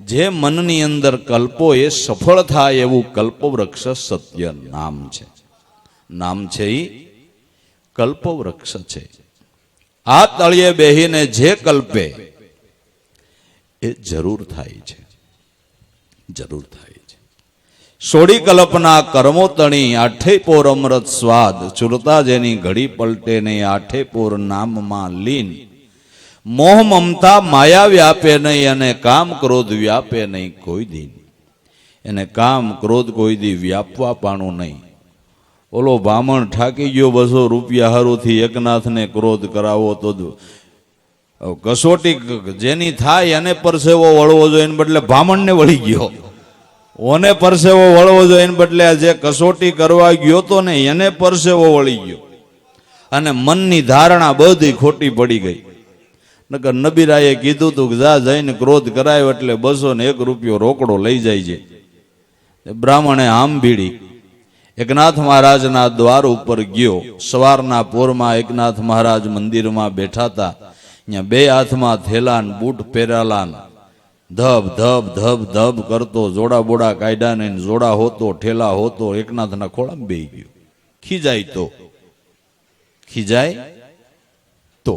જે મનની અંદર કલ્પો એ સફળ થાય એવું કલ્પવૃક્ષ સત્ય નામ છે. નામ છે એ કલ્પવૃક્ષ છે. આ તળિયે બેહીને જે કલ્પે એ જરૂર થાય છે. જરૂર થાય છે. સોડી કલ્પના કર્મો તણી આઠે પોર અમૃત સ્વાદ, ચુરતા જેની ઘડી પલટે નહીં આઠે પોર નામમાં લીન. મોહ મમતા માયા વ્યાપે નહીં અને કામ ક્રોધ વ્યાપે નહીં કોઈ દિન. એને કામ ક્રોધ કોઈ દી વ્યાપવા પાણું નહીં. ઓલો બ્રાહ્મણ ઠાકી ગયો 200 રૂપિયા હારુથી એકનાથને ક્રોધ કરાવો તો કસોટી જેની થાય એને પરસેવો વળવો જોઈએ, એને બદલે બ્રાહ્મણને વળી ગયો. ઓને પરસેવો વળવો જોઈએ એને બદલે જે કસોટી કરવા ગયો તો ને એને પરસેવો વળી ગયો. અને મનની ધારણા બધી ખોટી પડી ગઈ. નકર નબીરાએ કીધું તું કે જા જઈને ક્રોધ કરાયો એટલે 201 રૂપિયો રોકડો લઈ જાય છે. બ્રાહ્મણે આમ ભીડી એકનાથ મહારાજના દ્વાર ઉપર ગયો. સવારના પોરમાં એકનાથ મહારાજ મંદિરમાં બેઠા હતા. અહીંયા 2 હાથમાં થેલાન બૂટ પહેરાલાન ધબ ધબ ધબ ધબ કરતો જોડા બોડા કાઢ્યા ને જોડા હોતો ઠેલા હોતો એકનાથના ખોળામાં બેહી ગયો. ખીજાય તો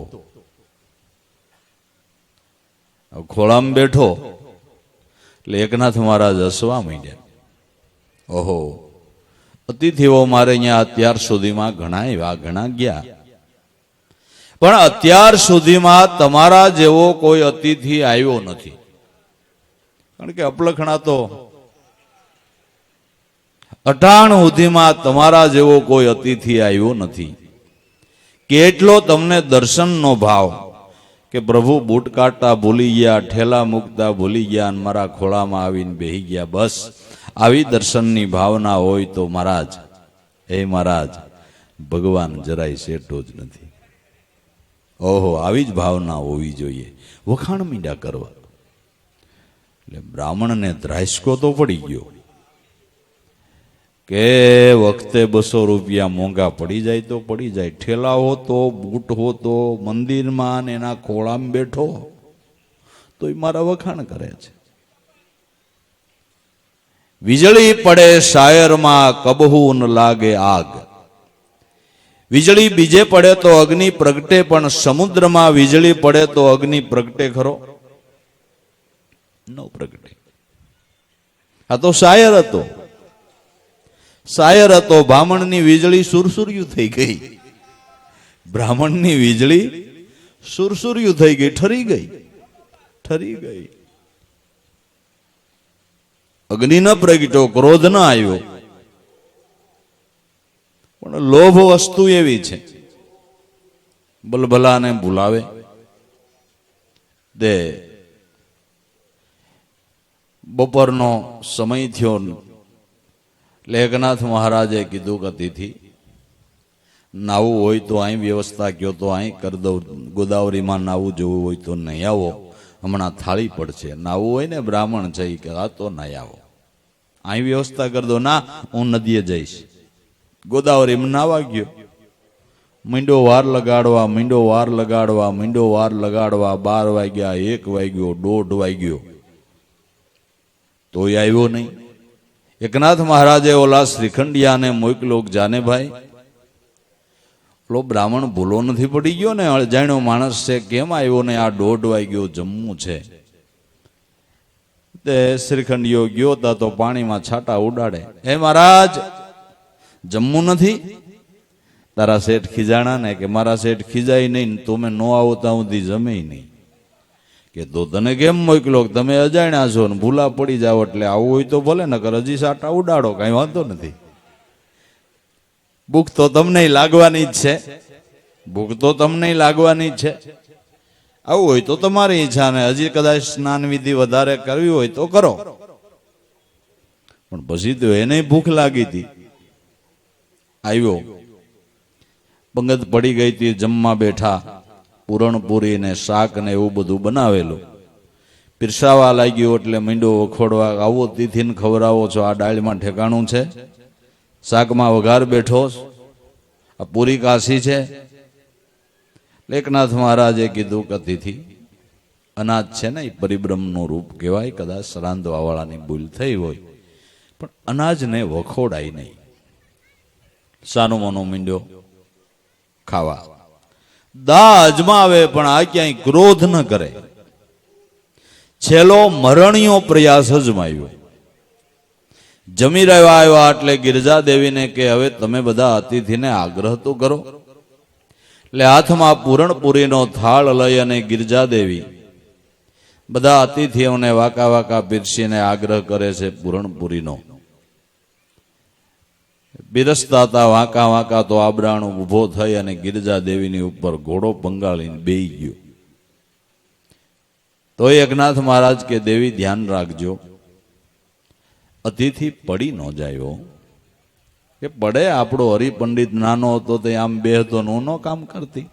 ખોળામાં બેઠો એટલે એકનાથ મહારાજ હસવા માંડ્યા. ઓહો, અતિથિઓ મારે અહીંયા અત્યાર સુધીમાં ઘણા ગયા, પણ અત્યાર સુધીમાં તમારા જેવો કોઈ અતિથિ આવ્યો નથી. કારણ કે અપલખણા તો 98 સુધીમાં તમારા જેવો કોઈ અતિથિ આવ્યો નથી. કેટલો તમને દર્શનનો ભાવ કે પ્રભુ બૂટ કાઢતા ભૂલી ગયા, ઠેલા મૂકતા ભૂલી ગયા અને મારા ખોળામાં આવીને બેહી ગયા. બસ આવી દર્શનની ભાવના હોય તો મહારાજ, હે મહારાજ, ભગવાન જરાય શેઠો જ નથી. ઓહો, આવી જ ભાવના હોવી જોઈએ. વખાણ મીંડા કરવા. એટલે બ્રાહ્મણને ધ્રાસકો તો પડી ગયો કે વખતે 200 રૂપિયા મોંઘા પડી જાય તો પડી જાય. ઠેલા હોતો, બૂટ હોતો, મંદિરમાં ને એના ખોળામાં બેઠો તો એ મારા વખાણ કરે છે. વીજળી પડે શાયરમાં કબહુ ન લાગે આગ. વીજળી બીજે પડે તો અગ્નિ પ્રગટે, પણ સમુદ્રમાં વીજળી પડે તો અગ્નિ પ્રગટે ખરો? ન પ્રગટે. આ તો શાયર હતો. બ્રાહ્મણની વીજળી સુરસુર્યું થઈ ગઈ. બ્રાહ્મણની વીજળી સુરસુર્યું થઈ ગઈ, ઠરી ગઈ. અગ્નિ ન પ્રગટ્યો, ક્રોધ ન આવ્યો. પણ લોભ વસ્તુ એવી છે, બલભલાને ભૂલાવે. દે બપોરનો સમય થયો એટલે એકનાથ મહારાજે કીધું કે અતિથિ નાવું હોય તો અહીં વ્યવસ્થા કયો તો અહીં કરી દઉં. ગોદાવરીમાં નાવું જવું હોય તો નહીં આવો, હમણાં થાળી પડશે. નાવું હોય ને બ્રાહ્મણ છે કે આ તો નહીં આવો, અહીં વ્યવસ્થા કરી દો. ના, હું નદીએ જઈશ. ગોદાવરીમાં નાવા ગયો. મીંડો વાર લગાડવા 12 વાગ્યા, 1 વાગ્યો, 1:30 વાગ્યો, તોય આવ્યો નહીં. એકનાથ મહારાજે ઓલા શ્રીખંડિયાને મોકલો, જાને ભાઈ, ઓલો બ્રાહ્મણ ભૂલો નથી પડી ગયો ને? અજાણ્યો માણસ છે, કેમ આવ્યો ને? આ 1:30 વાગ્યો, જમવું છે. તે શ્રીખંડિયો ગયો તા તો પાણીમાં છાંટા ઉડાડે. હે મહારાજ, જમવું નથી? તારા શેઠ ખીજાણા ને? કે મારા શેઠ ખીજાય નહીં, તમે નો આવો ત્યાં સુધી જમે નહીં. કે તો તને કેમ મોકલો? તમે અજાણ્યા છો ને ભૂલા પડી જાવ, એટલે આવું હોય તો ભલે, નકર હજી સાટા ઉડાડો, કઈ વાંધો નથી. ભૂખ તો તમને લાગવાની જ છે, આવું હોય તો તમારી ઈચ્છા. ને હજી કદાચ સ્નાન વિધિ વધારે કરવી હોય તો કરો. પણ પછી તો એને ભૂખ લાગી હતી. આવ્યો, પંગત પડી ગઈ હતી, જમવા બેઠા. પૂરણપૂરી ને શાક ને એવું બધું બનાવેલું. પીરસાવા લાગ્યો એટલે મીંડો વખોડવા, આવો તિથિને ખવડાવો છો, આ ડાળમાં ઠેકાણું છે, શાકમાં વઘાર બેઠો, આ પૂરી કાશી છે. એકનાથ મહારાજે કીધું કે તિથિ અનાજ છે ને એ પરિબ્રહ્મનું રૂપ કહેવાય. કદાચ રાંધવા વાળાની ભૂલ થઈ હોય, પણ અનાજને વખોડાય નહીં. સાનો મનો મીંડો ખાવા, દા અજમાવે, પણ આ ક્યાંય ક્રોધ ન કરે. છેલ્લો મરણીયો પ્રયાસ અજમાવ્યો. જમી રહ્યા આવ્યા એટલે ગિરજા દેવીને કે હવે તમે બધા અતિથિને આગ્રહ તો કરો. એટલે હાથમાં પૂરણપુરીનો થાળ લઈ અને ગિરજા દેવી બધા અતિથિઓને વાકા વાકા પીરસીને આગ્રહ કરે છે પૂરણપુરીનો. બિરસતા હતા વાંકા વાંકા તો આબરાણું ઊભો થઈ અને ગિરજા દેવીની ઉપર ઘોડો પંગાળીને બેહી ગયો. તો એકનાથ મહારાજ કે દેવી ધ્યાન રાખજો, અતિથિ પડી ન જાય. કે પડે, આપણો હરિપંડિત નાનો હતો તે આમ બેહતો નું નો કામ કરતી.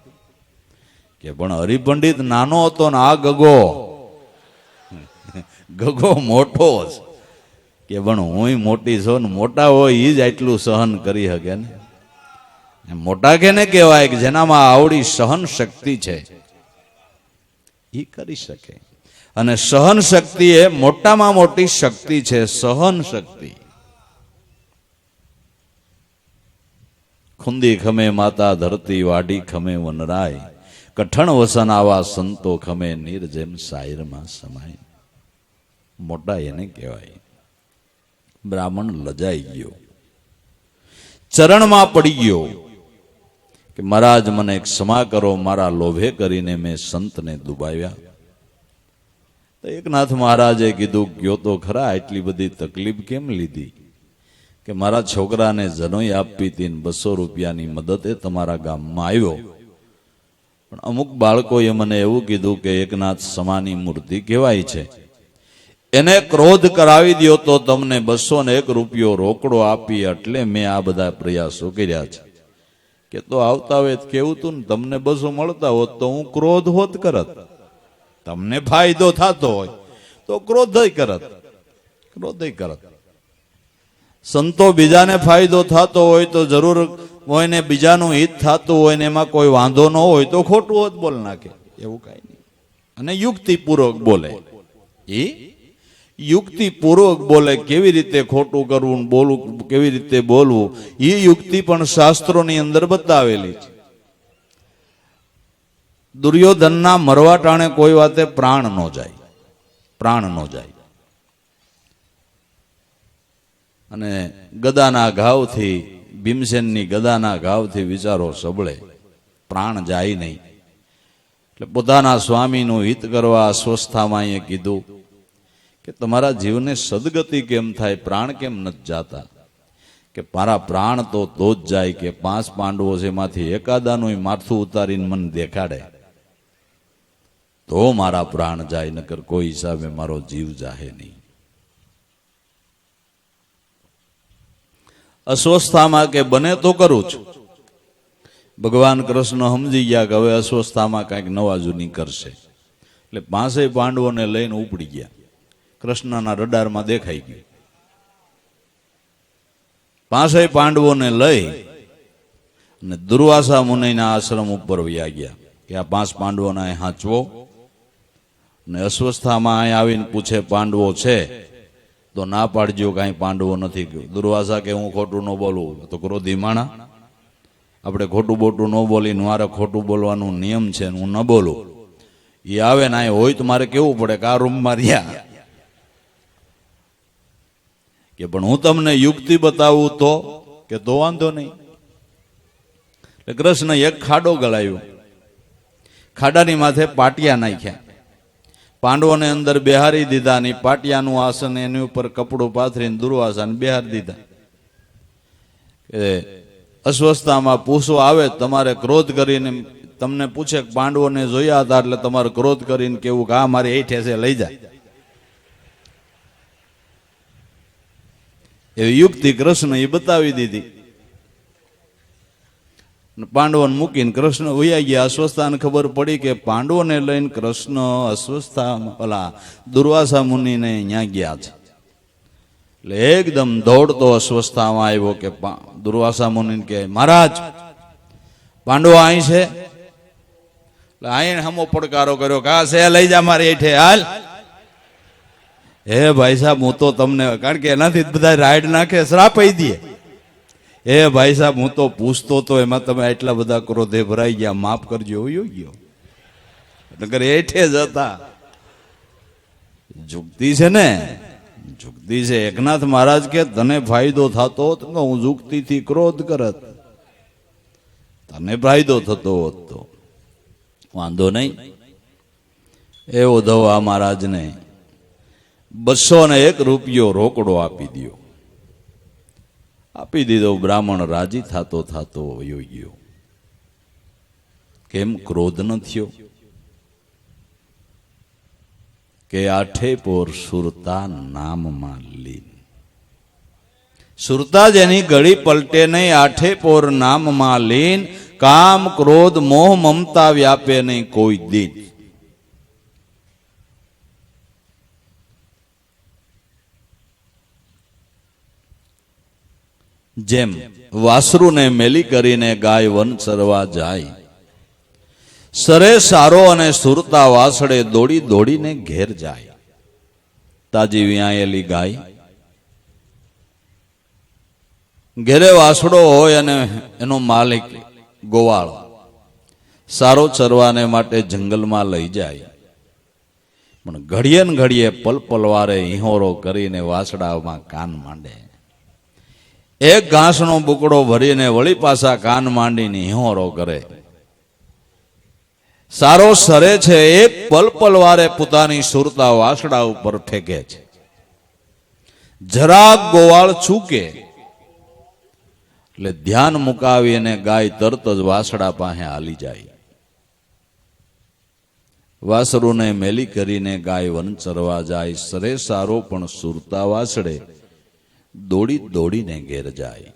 કે પણ હરિપંડિત નાનો હતો ને આ ગગો મોટો છે. કે પણ હું મોટી છો ને મોટા હોય એ જ આટલું સહન કરી શકે ને. મોટા કેને કહેવાય કે જેનામાં આવડી સહન શક્તિ છે એ કરી શકે. અને સહન શક્તિ એ મોટામાં મોટી શક્તિ છે, સહન શક્તિ. ખુંદી ખમે માતા ધરતી, વાડી ખમે વનરાય, કઠણ વસન આવા સંતો ખમે નીર જેમ સાયરમાં સમાય. મોટા એને કહેવાય. બ્રાહ્મણ લજાઈ ગયો, ચરણમાં પડી ગયો કે મહારાજ મને ક્ષમા કરો, મારા લોભે કરીને મેં સંતને દુબાવ્યા. તો એકનાથ મહારાજે કીધું, ગયો તો ખરા, એટલી બધી તકલીફ કેમ લીધી? કે મારા છોકરાને જનોઈ આપી હતી, 200 રૂપિયાની મદદ એ તમારા ગામમાં આવ્યો. પણ અમુક બાળકોએ મને એવું કીધું કે એકનાથ સમાની મૂર્તિ કહેવાય છે, એને ક્રોધ કરાવી દો તો તમને 201 રૂપિયો રોકડો આપી, એટલે મેં આ બધા પ્રયાસો કર્યા છે. કે તો આવતા હોય કેવું તું ને, તમને 200 મળતા હોત તો હું ક્રોધ હોત કરત. તમને ફાયદો થતો હોય તો ક્રોધય કરત. સંતો બીજાને ફાયદો થતો હોય તો જરૂર હોય ને બીજાનું હિત થતું હોય ને એમાં કોઈ વાંધો ન હોય તો ખોટું હોત બોલ નાખે, એવું કઈ નહીં. અને યુક્તિપૂર્વક બોલે, એ યુક્તિપૂર્વક બોલે. કેવી રીતે ખોટું કરવું, બોલવું કેવી રીતે બોલવું, એ યુક્તિ પણ શાસ્ત્રોની અંદર બતાવેલી છે. દુર્યોધનના મરવા ટાણે કોઈ વાતે પ્રાણ ન જાય. અને ગદાના ઘાવથી, ભીમસેનની ગદાના ઘાવથી વિચારો સબળે, પ્રાણ જાય નહીં. એટલે પોતાના સ્વામીનું હિત કરવા અસ્વસ્થામાં એ કીધું કે તમારા જીવને સદગતિ કેમ થાય, પ્રાણ કેમ નથી જાતા? કે મારા પ્રાણ તો જ જાય કે 5 પાંડવો છે એમાંથી એકાદાનું માથું ઉતારીને મને દેખાડે તો મારા પ્રાણ જાય, નકર કોઈ હિસાબે મારો જીવ જાહે નહીં. અસ્વસ્થામાં કે બને તો કરું છું. ભગવાન કૃષ્ણ સમજી ગયા કે હવે અસ્વસ્થામાં કંઈક નવા જૂની કરશે, એટલે 5 પાંડવોને લઈને ઉપડી ગયા. કૃષ્ણના રડારમાં દેખાઈ ગયું. 5 પાંડવોને લઈ અને દુર્વાસા મુનિના આશ્રમ ઉપર વયા ગયા કે આ 5 પાંડવોને અહીં હાંચવો. ને અસ્વસ્થામાં અહીં આવીને પૂછે પાંડવો છે તો ના પાડજો, કાંઈ પાંડવો નથી. દુર્વાસા કે હું ખોટું ન બોલું, તો ક્રોધી માણા, આપણે ખોટું બોટું ન બોલીને મારે ખોટું બોલવાનું નિયમ છે, હું ન બોલું. એ આવે ને અહીં હોય તો મારે કેવું પડે કે આ રૂમમાં રહ્યા. કે પણ હું તમને યુક્તિ બતાવું તો કે તો વાંધો નહીં. એટલે કૃષ્ણ એક ખાડો ગળાયો, ખાડાની માથે પાટિયા નાખ્યા, પાંડવોને અંદર બેહારી દીધા, ને પાટિયાનું આસન એની ઉપર કપડું પાથરીને દુર્વાસાને બેહારી દીધા. કે અસ્વસ્થતામાં પૂછો આવે તમારે ક્રોધ કરીને, તમને પૂછે પાંડવોને જોયા હતા એટલે તમારે ક્રોધ કરીને કેવું કે આ મારી હેઠે છે લઈ જાય. એવી યુક્તિ કૃષ્ણ એ બતાવી દીધી. પાંડવોને મૂકીને કૃષ્ણ વયા ગયા. અસ્વસ્થાને ખબર પડી કે પાંડવોને લઈને કૃષ્ણ અસ્વસ્થા દુર્વાસા મુનિને ત્યાં ગયા છે. એટલે એકદમ દોડતો અસ્વસ્થામાં આવ્યો કે દુર્વાસા મુનિને કે મહારાજ પાંડવો અહીં છે. એટલે અહીં હમો પડકારો કર્યો કે આ છે લઈ જા મારી હેઠે હાલ. હે ભાઈ સાહેબ હું તો તમને, કારણ કે એનાથી બધા રાઈડ નાખે, શ્રાપ આપી દે. એ ભાઈ સાહેબ હું તો પૂછતો તો એમાં તમે એટલા બધા ક્રોધે ભરાઈ ગયા, માફ કરજો. ગયો નકર હેઠે જ હતા. જુક્તિ છે ને, જુગતી છે. એકનાથ મહારાજ કે તને ફાયદો થતો હોત તો હું જુગતીથી ક્રોધ કરત, તને ફાયદો થતો હોત તો વાંધો નહીં. એ ઉદ્ધવા મહારાજને 201 રૂપિયો રોકડો આપી દો. આપી દીધો. બ્રાહ્મણ રાજી થતો થતો વયો ગયો. કેમ ક્રોધ ન થયો? કે આઠે પોર સુરતા નામમાં લીન. સુરતા જેની ગળી પલટે નહીં, આઠે પોર નામમાં લીન. કામ ક્રોધ મોહ મમતા વ્યાપે નહીં કોઈ દિન. જેમ વાસરુને મેલી કરીને ગાય વન ચરવા જાય, સરે સારો અને સુરતા વાસડે દોડી દોડીને ઘેર જાય. તાજી વિયાયેલી ગાય ઘેરે વાસડો હોય અને એનો માલિક ગોવાળ સારો ચરવાને માટે જંગલમાં લઈ જાય, પણ ઘડીએ ને ઘડીએ પલપલવારે ઈહોરો કરીને વાસડામાં કાન માંડે. એક ઘાસનો બુકડો ભરીને વળી પાછા કાન માંડીને ઈહોરો કરે. સારો સરે છે, એક પલપલવારે પોતાની સુરતા વાસડા ઉપર ફેંકે છે. જરાક ગોવાળ ચૂકે એટલે ધ્યાન મુકાવી અને ગાય તરત જ વાસડા પાસે હાલી જાય. વાસરુને મેલી કરીને ગાય વન ચરવા જાય, સરે સારો પણ સુરતા વાસડે દોડી દોડીને ઘેર જાય.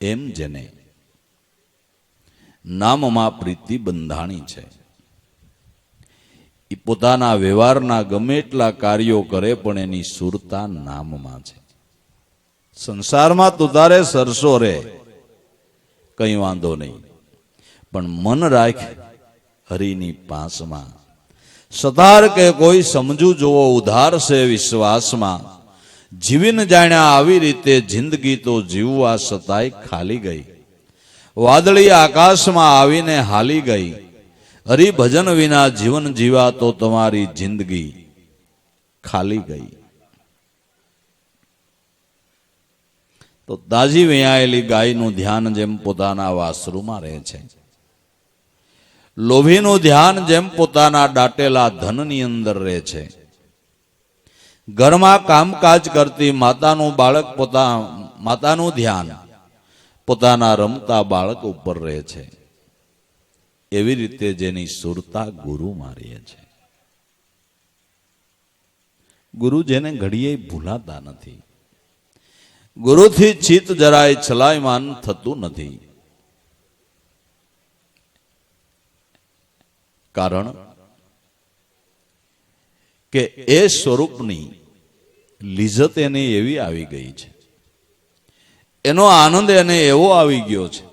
એમ જેને નામમાં પ્રીતિ બંધાણી છે, એ પોતાના વ્યવહારના ગમે એટલા કાર્યો કરે પણ એની સુરતા નામમાં છે. સંસારમાં તું તારે સરસો રે, કઈ વાંધો નહીં, પણ મન રાખ હરિની પાસમાં. સતાર કે કોઈ સમજુ જોવો ઉધાર છે વિશ્વાસમાં. જીવીને જાણ્યા આવી રીતે જિંદગી તો જીવવા સતાય ખાલી ગઈ. વાદળી આકાશમાં આવીને હાલી ગઈ. હરિભજન વિના જીવન જીવા તો તમારી જિંદગી ખાલી ગઈ. તો તાજી વિયાયેલી ગાયનું ધ્યાન જેમ પોતાના વાસરુમાં રહે છે, લોભીનું ધ્યાન જેમ પોતાના દાટેલા ધનની અંદર રહે છે, ઘરમાં કામકાજ કરતી માતાનું ધ્યાન પોતાના રમતા બાળક ઉપર રહે છે, એવી રીતે જેની સુરતા ગુરુમાં રહે છે. ગુરુ જેને ઘડીએ ભૂલાતા નથી, ગુરુથી ચિત્ત જરાય છલાયમાન થતું નથી. કારણ કે એ સ્વરૂપની લિજ્જત એને એવી આવી ગઈ છે, એનો આનંદ એને એવો આવી ગયો છે,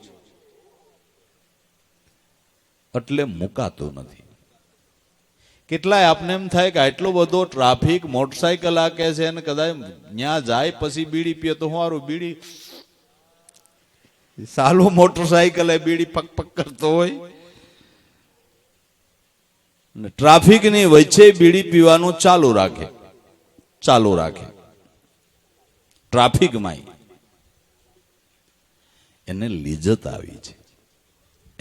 એટલે મુકાતું નથી. કેટલાય આપને એમ થાય કે આટલો બધો ટ્રાફિક, મોટરસાયકલ આકે છે અને કદાચ ત્યાં જાય પછી બીડી પીએ તો સારું. બીડી સાલું મોટરસાયકલ બીડી પક પક કરતો હોય, ટ્રાફિકની વચ્ચે બીડી પીવાનું ચાલુ રાખે. ટ્રાફિકમાં એને લિજ્જત આવી છે,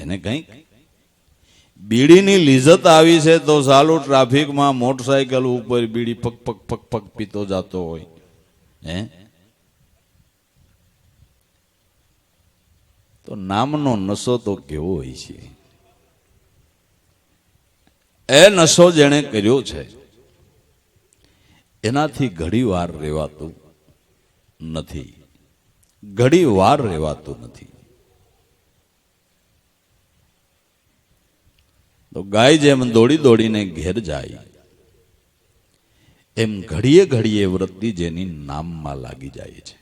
એને કંઈક બીડીની લિજ્જત આવી છે. તો સાલું ટ્રાફિકમાં મોટરસાયકલ ઉપર બીડી પક પક પક પક પીતો જતો હોય. તો નામનો નશો તો કેવો હોય છે. એ નશો જેણે કર્યો છે એનાથી ઘડી વાર રહેવાતું નથી, ઘડી વાર રહેવાતું નથી. તો ગાય જેમ દોડી દોડીને ઘેર જાય, એમ ઘડીએ ઘડીએ વૃત્તિ જેની નામમાં લાગી જાય છે,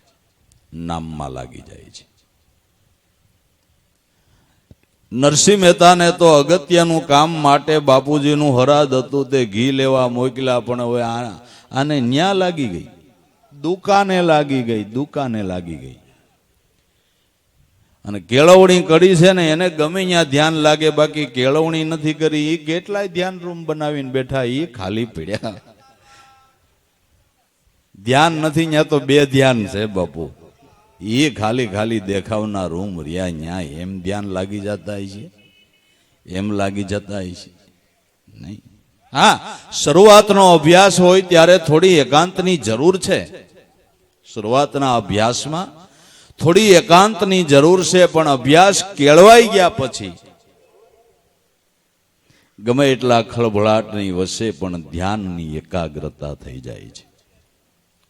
નામમાં લાગી જાય છે. નરસિંહ મહેતાને તો અગત્યનું કામ માટે બાપુજીનું હરાદ હતું, તે ઘી લેવા મોકલ્યા, પણ હવે આને ન્યા લાગી ગઈ, દુકાને લાગી ગઈ. અને કેળવણી કરી છે ને એને ગમે ત્યાં ધ્યાન લાગે, બાકી કેળવણી નથી કરી. એ કેટલાય ધ્યાન રૂમ બનાવીને બેઠા, એ ખાલી પડ્યા. ધ્યાન નથી, ત્યાં તો બે ધ્યાન છે બાપુ. એ ખાલી ખાલી દેખાવના રૂમ રહ્યા ન્યા એમ ધ્યાન લાગી જતા છે, એમ લાગી જતા છે નહીં. હા, શરૂઆતનો અભ્યાસ હોય ત્યારે થોડી એકાંતની જરૂર છે. શરૂઆતના અભ્યાસમાં થોડી એકાંતની જરૂર છે, પણ અભ્યાસ કેળવાઈ ગયા પછી ગમે એટલા ખળભળાટની વચ્ચે પણ ધ્યાનની એકાગ્રતા થઈ જાય છે.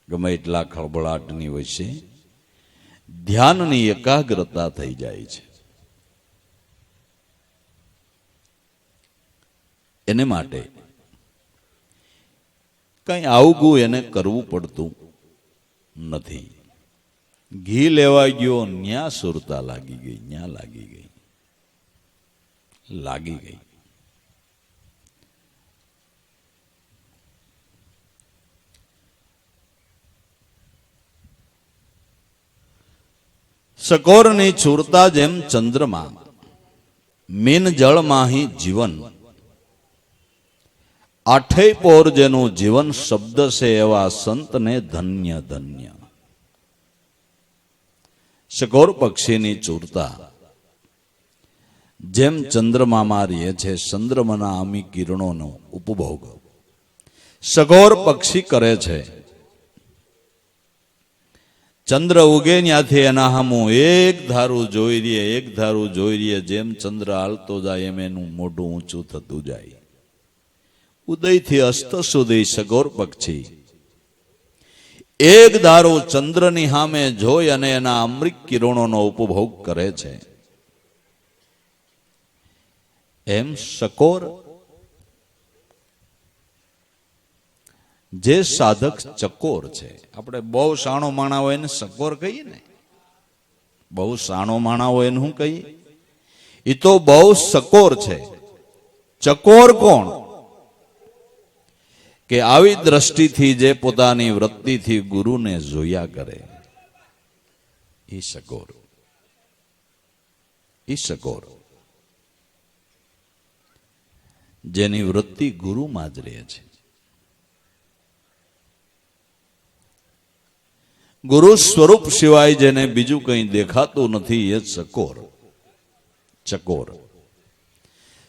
ગમે એટલા ખળભળાટની વચ્ચે ધ્યાનની એકાગ્રતા થઈ જાય છે. એને માટે કઈ આવગું એને કરવું પડતું નથી. ઘી લેવા ગયો, ન્યા સુરતા લાગી ગઈ, ન્યા લાગી ગઈ. સકોરની છુરતા જેમ ચંદ્રમાં, મીન જળમાહી જીવન. આઠેય પોર જેનું જીવન શબ્દ છે, એવા સંતને ધન્ય ધન્ય. સકોર પક્ષીની ચૂરતા જેમ ચંદ્રમામાં રહે છે, ચંદ્રમાના આમી કિરણોનો ઉપભોગ સકોર પક્ષી કરે છે. ચંદ્ર ઉગે ત્યાંથી એના સામું એક ધારું જોઈ રહીએ, એક ધારું જોઈ રહીએ. જેમ ચંદ્ર હાલતો જાય એમ એનું મોઢું ઊંચું થતું જાય. ઉદયથી અસ્ત સુધી સગોર પક્ષી એક ધારો ચંદ્રની સામે જોઈ અને એના અમૃત કિરણોનો ઉપભોગ કરે છે. એમ સકોર જે સાધક ચકોર છે. આપણે બહુ સાણો માણા હોય ને સકોર કહીએ ને, બહુ સાણો માણા હોય ને શું કહીએ? એ તો બહુ સકોર છે. ચકોર કોણ? કે આવી દ્રષ્ટિથી જે પોતાની વૃત્તિથી ગુરુને જોયા કરે એ સકોર. એ સકોર જેની વૃત્તિ ગુરુમાં જ રહે છે. ગુરુ સ્વરૂપ સિવાય જેને બીજું કંઈ દેખાતું નથી એ સકોર. ચકોર.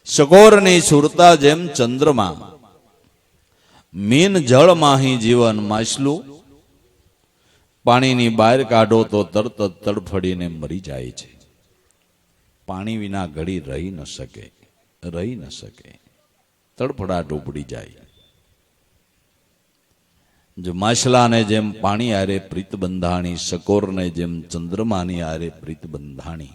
સકોરની સુરતા જેમ ચંદ્રમાં, મીન જળમાહી જીવન. માછલું પાણીની બહાર કાઢો તો તરત જ તડફડીને મરી જાય છે. પાણી વિના ઘડી રહી ન શકે, રહી ન શકે. તડફડાટ ઉપડી જાય. જો માછલાને જેમ પાણી આરે પ્રીત બંધાણી, સકોરને જેમ ચંદ્રમાની આરે પ્રીત બંધાણી,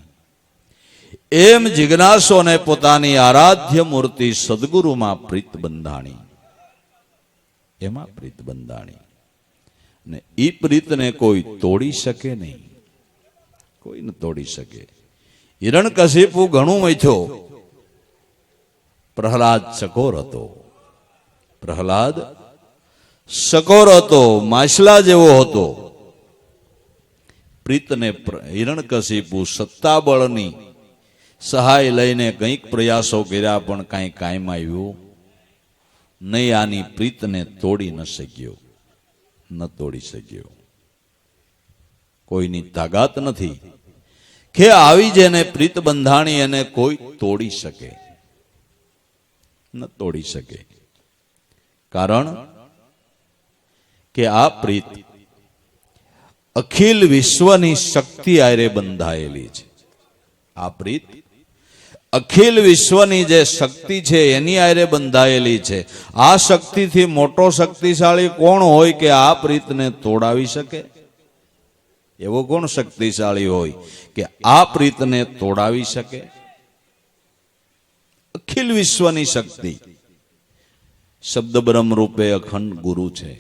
એમ જિજ્ઞાસોને પોતાની આરાધ્ય મૂર્તિ સદગુરુમાં પ્રીત બંધાણી. એમાં પ્રીત બંધાણી. ને ઈ પ્રીતને કોઈ તોડી શકે નહીં, કોઈ ન તોડી શકે. હિરણ્યકશિપુ ઘણું મથ્યો, પ્રહલાદ સકોર હતો. પ્રહલાદ સકોર હતો, માછલા જેવો હતો. પ્રીતને હિરણ્યકશિપુ સત્તાબળની સહાય લઈને કંઈક પ્રયાસો કર્યા, પણ કાંઈ કાયમ આવ્યું નહીં. આની પ્રીતને તોડી ન શક્યો, ન તોડી શક્યો. કોઈની તાકાત નથી કે આવી જેને પ્રીત બંધાણી એને કોઈ તોડી શકે, ન તોડી શકે. કારણ કે આ પ્રીત અખિલ વિશ્વની શક્તિ આરે બંધાયેલી છે. આ પ્રીત અખિલ વિશ્વની જે શક્તિ છે એની આરે બંધાયેલી છે. આ શક્તિથી મોટો શક્તિશાળી કોણ હોય કે આ પ્રીતને તોડાવી શકે? એવો કોણ શક્તિશાળી હોય કે આ પ્રીતને તોડાવી શકે? અખિલ વિશ્વની શક્તિ. શબ્દ બ્રહ્મ રૂપે અખંડ ગુરુ છે.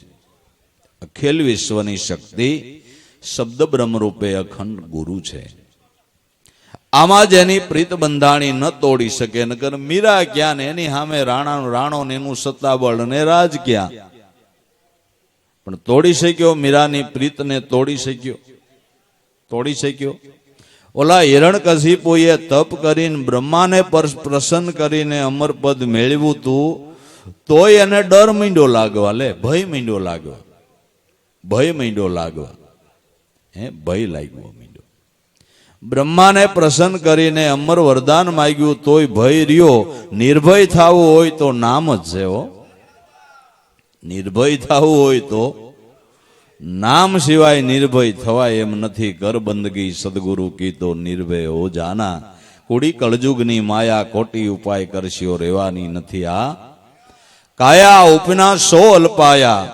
અખિલ વિશ્વની શક્તિ શબ્દ બ્રહ્મ રૂપે અખંડ ગુરુ છે. આમાં જેની પ્રીત બંધાણી ન તોડી શકે. નકર મીરા ક્યાં ને એની સામે રાણો ને એનું સત્તાબળ ને રાજ ક્યાં? પણ તોડી શક્યો? મીરાની પ્રીતને તોડી શક્યો? તોડી શક્યો? ઓલા હિરણ્યકશિપુએ તપ કરીને બ્રહ્માને પ્રસન્ન કરીને અમરપદ મેળવ્યું તું, તોય એને ડર મીંડો લાગવા, લે ભય મીંડો લાગ્યો. ભય માંડ્યો લાગવા. ભય લાગ્યો માંડ્યો. બ્રહ્માને પ્રસન્ન કરીને અમર વરદાન માંગ્યું તોય ભય રહ્યો. નિર્ભય થવું હોય તો નામ જ છે હો. નિર્ભય થવું હોય તો નામ સિવાય નિર્ભય થવાય એમ નથી. કર બંદગી સદગુરુ કી તો નિર્ભય હો જાના. કુડી કળજુગની માયા કોટી ઉપાય કરશો રેવાની નથી. આ કાયા ઉપના સો અલ્પાયા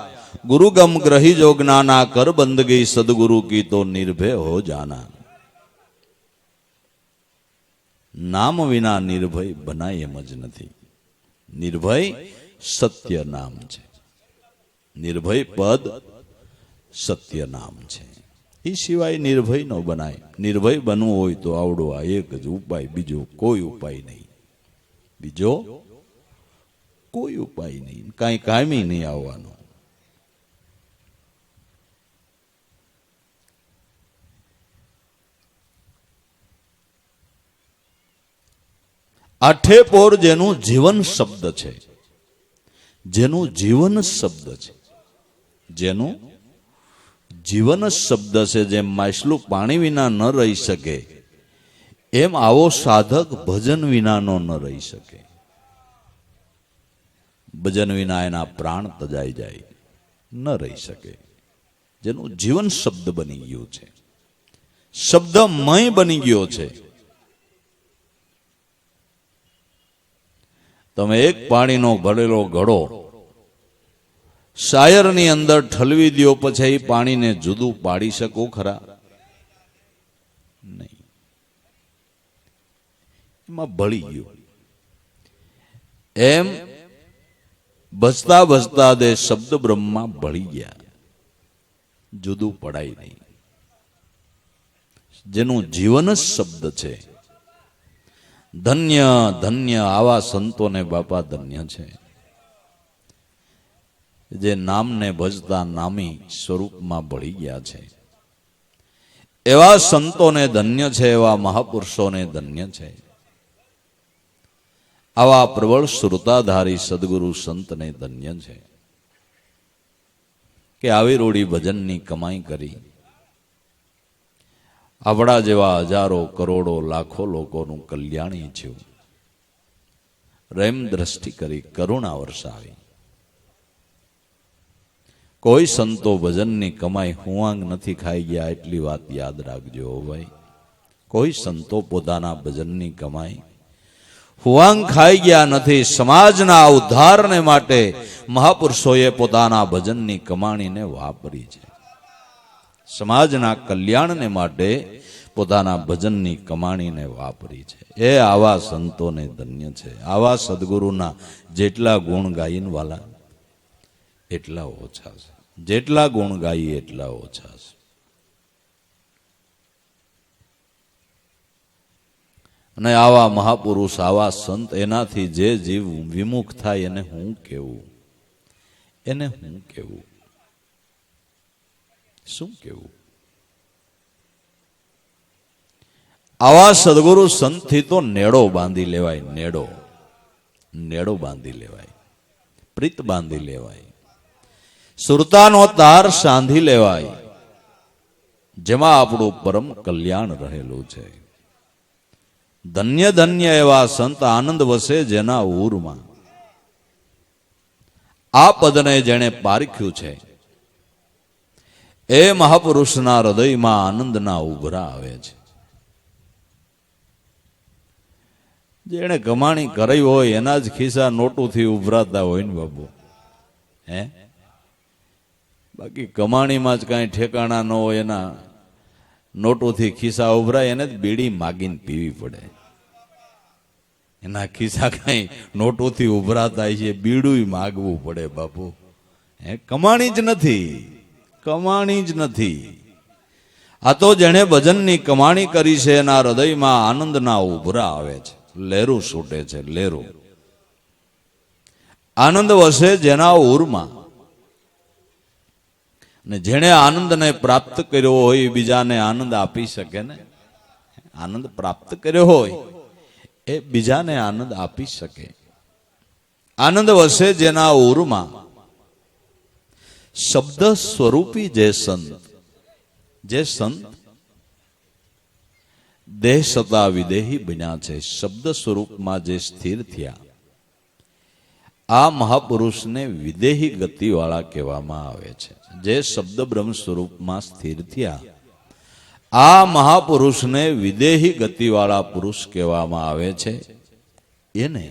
ગુરુગમ ગ્રહી જો જ્ઞાના. કર બંદગી સદગુરુ કી તો નિર્ભય હો જાના. નામ વિના નિર્ભય બનાય એમ જ નથી. નિર્ભય સત્ય નામ છે. નિર્ભય પદ સત્ય નામ છે. એ સિવાય નિર્ભય ન બનાય. નિર્ભય બનવું હોય તો આવડો આ એક જ ઉપાય, બીજો કોઈ ઉપાય નહીં. બીજો કોઈ ઉપાય નહીં. કાંઈ કાયમી નહીં આવવાનો. આઠે પોર જેનું જીવન શબ્દ છે, જેનું જીવન શબ્દ છે, જેનું જીવન શબ્દ છે. જેમ માછલું પાણી વિના ન રહી શકે એમ આવો સાધક ભજન વિનાનો ન રહી શકે. ભજન વિના એના પ્રાણ તજાઈ જાય, ન રહી શકે. જેનું જીવન શબ્દ બની ગયું છે, શબ્દમય બની ગયો છે. તમે એક પાણીનો ભરેલો ઘડો શાયરની અંદર ઠલવી દો, પછી એ પાણીને જુદું પાડી શકો ખરા? નહીં. એમાં ભળી ગયું. એમ ભજતા ભજતા દે શબ્દ બ્રહ્મા ભળી ગયા, જુદું પડાય નહીં. જેનું જીવન જ શબ્દ છે. ધન્ય ધન્ય આવા સંતોને બાપા ધન્ય છે, જે નામને ભજતા નામી સ્વરૂપમાં ભળી ગયા છે. એવા સંતોને ધન્ય છે, એવા મહાપુરુષોને ધન્ય છે. આવા પ્રબળ શ્રુતાધારી સદગુરુ સંતને ધન્ય છે કે આવી રૂડી ભજનની કમાઈ કરી આપણા જેવા હજારો કરોડો લાખો લોકોનું કલ્યાણ થયું. રેમ દ્રષ્ટિ કરી, કરુણા વરસાવી. કોઈ સંતો ભજનની કમાઈ હુવાંગ નથી ખાઈ ગયા, એટલી વાત યાદ રાખજો ભાઈ. કોઈ સંતો પોતાના ભજનની કમાઈ હુવાંગ ખાઈ ગયા નથી. સમાજના ઉદ્ધારને માટે મહાપુરુષોએ પોતાના ભજનની કમાણીને વાપરી છે. સમાજના કલ્યાણને માટે પોતાના ભજનની કમાણીને વાપરી છે. એ આવા સંતોને ધન્ય છે. આવા સદગુરુના જેટલા ગુણ ગાયન વાલા એટલા ઓછા છે. જેટલા ગુણ ગાઈએ એટલા ઓછા છે. અને આવા મહાપુરુષ, આવા સંત, એનાથી જે જીવ વિમુખ થાય એને હું કેવું? એને હું કેવું? શું કેવું? આવા સદગુરુ સંતથી તો નેડો બાંધી લેવાય. નેડો નેડો બાંધી લેવાય, પ્રીત બાંધી લેવાય, સુરતાનો તાર સાંધી લેવાય, જેમાં આપણું પરમ કલ્યાણ રહેલું છે. ધન્ય ધન્ય એવા સંત આનંદ વસે જેના ઉરમાં. આ પદને જેણે પારખ્યું છે એ મહાપુરુષના હૃદયમાં આનંદના ઉભરા આવે છે. જેણે કમાણી કરી હોય એના જ ખિસ્સા નોટુથી ઉભરાતા હોય ને બાબુ. બાકી કમાણીમાં જ કાંઈ ઠેકાણા ન હોય, એના નોટોથી ખિસ્સા ઉભરાય, એને જ બીડી માગીને પીવી પડે. એના ખિસ્સા કાંઈ નોટોથી ઉભરાતા છે, બીડું માગવું પડે બાપુ. કમાણી જ નથી, કમાણી જ નથી. આ તો જેણે ભજનની કમાણી કરી છે એના હૃદયમાં આનંદના ઉભરા આવે છે, લહેરું છૂટે છે, લહેરું. આનંદ વસે જેના ઉરમાં. ને જેણે આનંદને પ્રાપ્ત કર્યો હોય બીજાને આનંદ આપી શકે ને. આનંદ પ્રાપ્ત કર્યો હોય એ બીજાને આનંદ આપી શકે. આનંદ વસે જેના ઉરમાં. શબ્દ સ્વરૂપી જે સંત દેહ સતા વિદેહી બન્યા છે, શબ્દ સ્વરૂપમાં જે સ્થિર થયા, આ મહાપુરુષને વિદેહી ગતિવાળા કહેવામાં આવે છે. જે શબ્દ બ્રહ્મ સ્વરૂપમાં સ્થિર થયા, આ મહાપુરુષને વિદેહી ગતિવાળા પુરુષ કહેવામાં આવે છે. એને